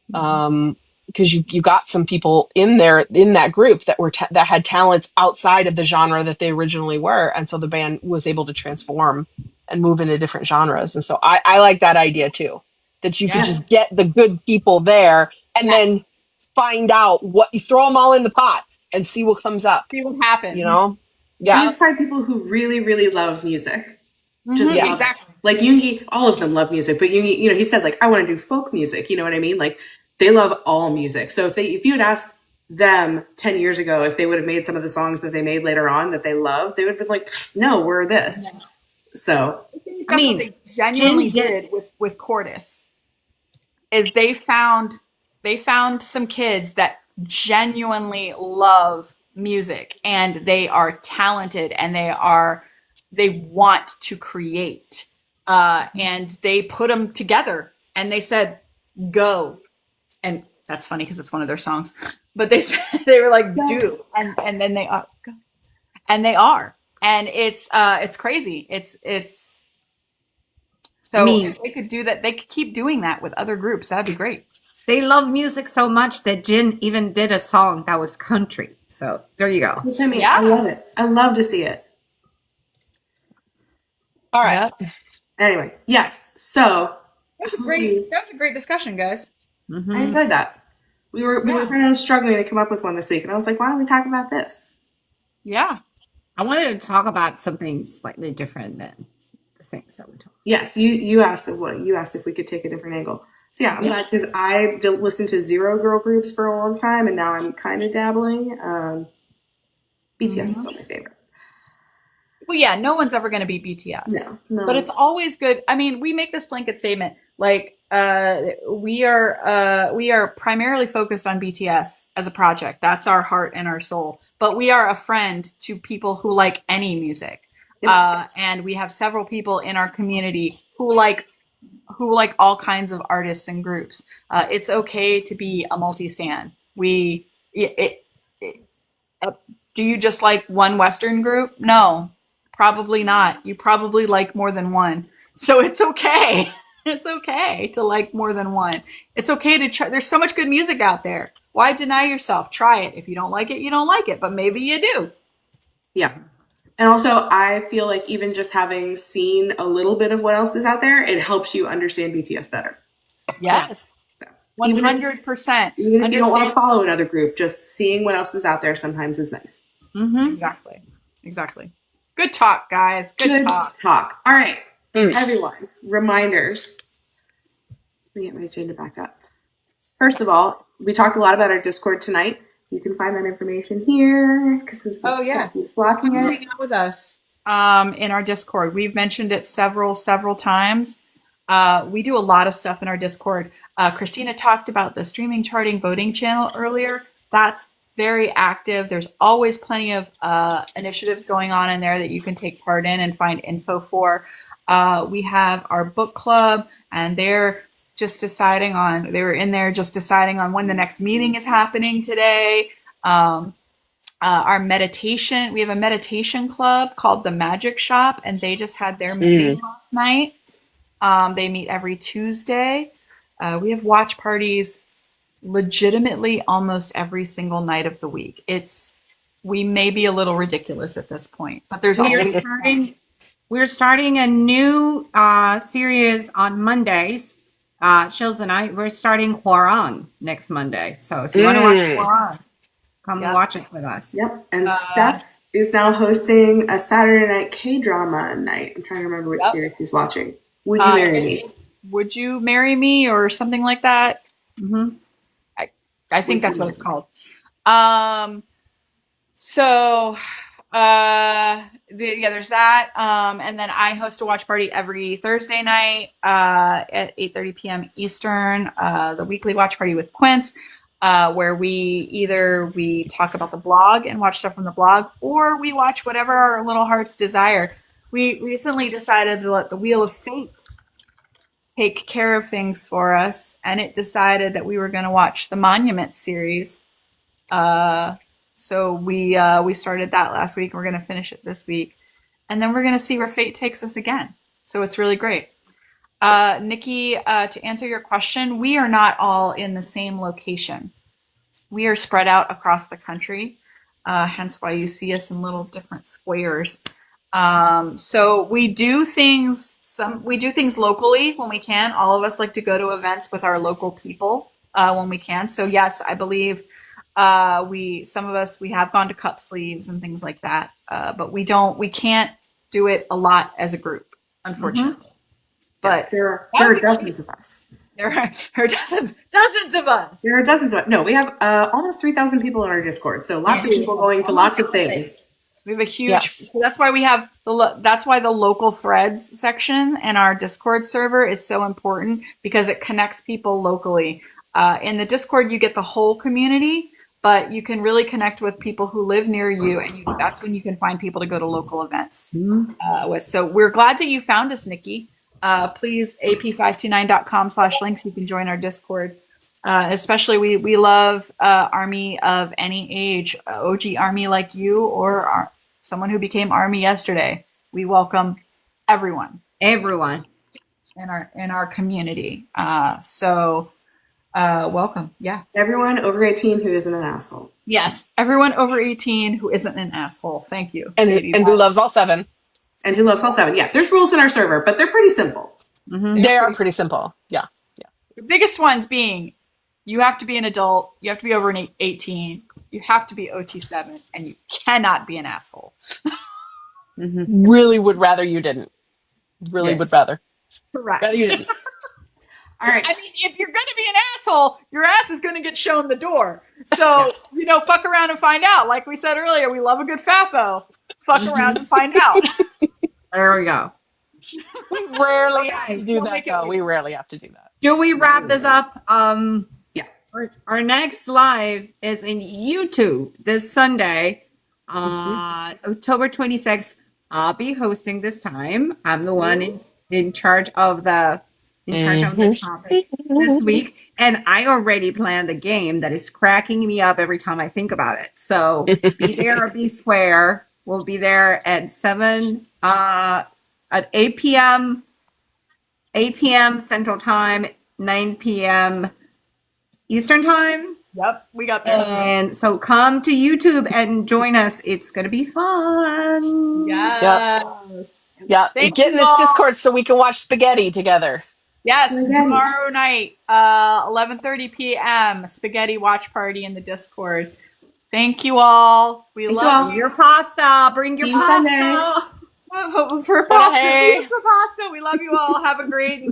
Because you got some people in there in that group that were that had talents outside of the genre that they originally were, and so the band was able to transform and move into different genres. And so I like that idea too, that you could just get the good people there and then find out what you throw them all in the pot and see what comes up. See what happens. You know? Yeah. You just find people who really, really love music. Just exactly. Like Yoongi, all of them love music, but Yoongi, he said like, I want to do folk music. You know what I mean? Like they love all music. So if you had asked them 10 years ago, if they would have made some of the songs that they made later on that they loved, they would have been like, no, we're this. No. So I mean, what they genuinely did with Cordis is they found they found some kids that genuinely love music and they are talented and they want to create. And they put them together and they said, go. And that's funny because it's one of their songs. But they said, they were like, do. And then they are. Go. And they are. And it's crazy. It's so if they could do that, they could keep doing that with other groups. That'd be great. They love music so much that Jin even did a song that was country. So there you go. I mean, I love it. I love to see it. All right. Yep. Anyway, yes. So That was a great discussion, guys. Mm-hmm. I enjoyed that. We were kind of struggling to come up with one this week, and I was like, why don't we talk about this? Yeah. I wanted to talk about something slightly different than the things that we talked. Yes, you asked if we could take a different angle. So yeah, I'm glad because I listened to zero girl groups for a long time, and now I'm kind of dabbling. BTS is still my favorite. Well, yeah, no one's ever going to be BTS. No. But it's always good. I mean, we make this blanket statement like we are primarily focused on BTS as a project. That's our heart and our soul. But we are a friend to people who like any music. Yep. And we have several people in our community who like all kinds of artists and groups. It's okay to be a multi-stan. Do you just like one Western group? No, probably not. You probably like more than one. So it's okay. It's okay to like more than one. It's okay to try. There's so much good music out there. Why deny yourself? Try it. If you don't like it, you don't like it. But maybe you do. Yeah. And also, I feel like even just having seen a little bit of what else is out there, it helps you understand BTS better. Yes. 100%. Even if you don't want to follow another group, just seeing what else is out there sometimes is nice. Mm-hmm. Exactly. Good talk, guys. Good talk. All right. Everyone, reminders. Let me get my agenda back up. First of all, we talked a lot about our Discord tonight. You can find that information here because he's blocking it. Hang out with us in our Discord. We've mentioned it several times. We do a lot of stuff in our Discord. Christina talked about the streaming charting voting channel earlier. That's very active. There's always plenty of initiatives going on in there that you can take part in and find info for. We have our book club, and they're just deciding on when the next meeting is happening today. Our meditation, we have a meditation club called the Magic Shop, and they just had their meeting last night. They meet every Tuesday. We have watch parties legitimately almost every single night of the week. We may be a little ridiculous at this point, but there's always We're starting a new series on Mondays. Shills and I, we're starting Hwarang next Monday. So if you want to watch Hwarang, come watch it with us. Yep. And Steph is now hosting a Saturday night K-drama night. I'm trying to remember which series he's watching. Would You Marry Me? Would You Marry Me or something like that? Mm-hmm. I think that's what it's called. There's that. And then I host a watch party every Thursday night at 8:30 p.m. Eastern, the weekly watch party with Quince, where we talk about the blog and watch stuff from the blog, or we watch whatever our little hearts desire. We recently decided to let the Wheel of Fate take care of things for us, and it decided that we were going to watch the Monument series. So we started that last week. We're going to finish it this week. And then we're going to see where fate takes us again. So it's really great. Nikki, to answer your question, we are not all in the same location. We are spread out across the country, hence why you see us in little different squares. So we do things locally when we can. All of us like to go to events with our local people when we can. So yes, I believe some of us have gone to cup sleeves and things like that, but we can't do it a lot as a group, unfortunately. But there are dozens of us. There are dozens of us. There are dozens of us. No, we have almost 3,000 people in our Discord. So lots of people going to lots of things. We have a huge, Yes. so that's why we have that's why the local threads section in our Discord server is so important, because it connects people locally. In the Discord, you get the whole community, but you can really connect with people who live near you, and that's when you can find people to go to local events with. So we're glad that you found us, Nikki. Please, ap529.com/links. You can join our Discord. Especially we love Army of any age, OG Army like you, or someone who became Army yesterday. We welcome everyone Everyone. in our community. So welcome. Yeah. Everyone over 18 who isn't an asshole. Yes. Everyone over 18 who isn't an asshole. Thank you. And Katie. who loves all 7. And who loves all 7. Yeah, there's rules in our server, but they're pretty simple. They are pretty simple. Yeah. The biggest ones being, you have to be an adult, you have to be over 18, you have to be OT7, and you cannot be an asshole. Really would rather you didn't. Really Yes. would rather. Correct. Rather you didn't. All right. I mean, if you're going to be an asshole, your ass is going to get shown the door. So, fuck around and find out. Like we said earlier, we love a good FAFO. Fuck around and find out. There we go. We rarely have to do We'll that, make it though. weird. We rarely have to do that. Do we wrap this up? Yeah. Our next live is in YouTube this Sunday, October 26th. I'll be hosting this time. I'm the one in charge of the topic this week, and I already planned the game that is cracking me up every time I think about it. So be there or be square. We'll be there at 8 p.m. Central Time, 9 p.m. Eastern Time. Yep, we got that. And so come to YouTube and join us. It's going to be fun. Yes. Yeah. Thank Get in you this all. Discord so we can watch spaghetti together. Yes, Spaghetti. tomorrow night, 11:30 p.m., spaghetti watch party in the Discord. Thank you all. We Thank you love all. Your pasta. Bring your See you pasta. Sunday. for pasta. Hey. Please for pasta. We love you all. Have a great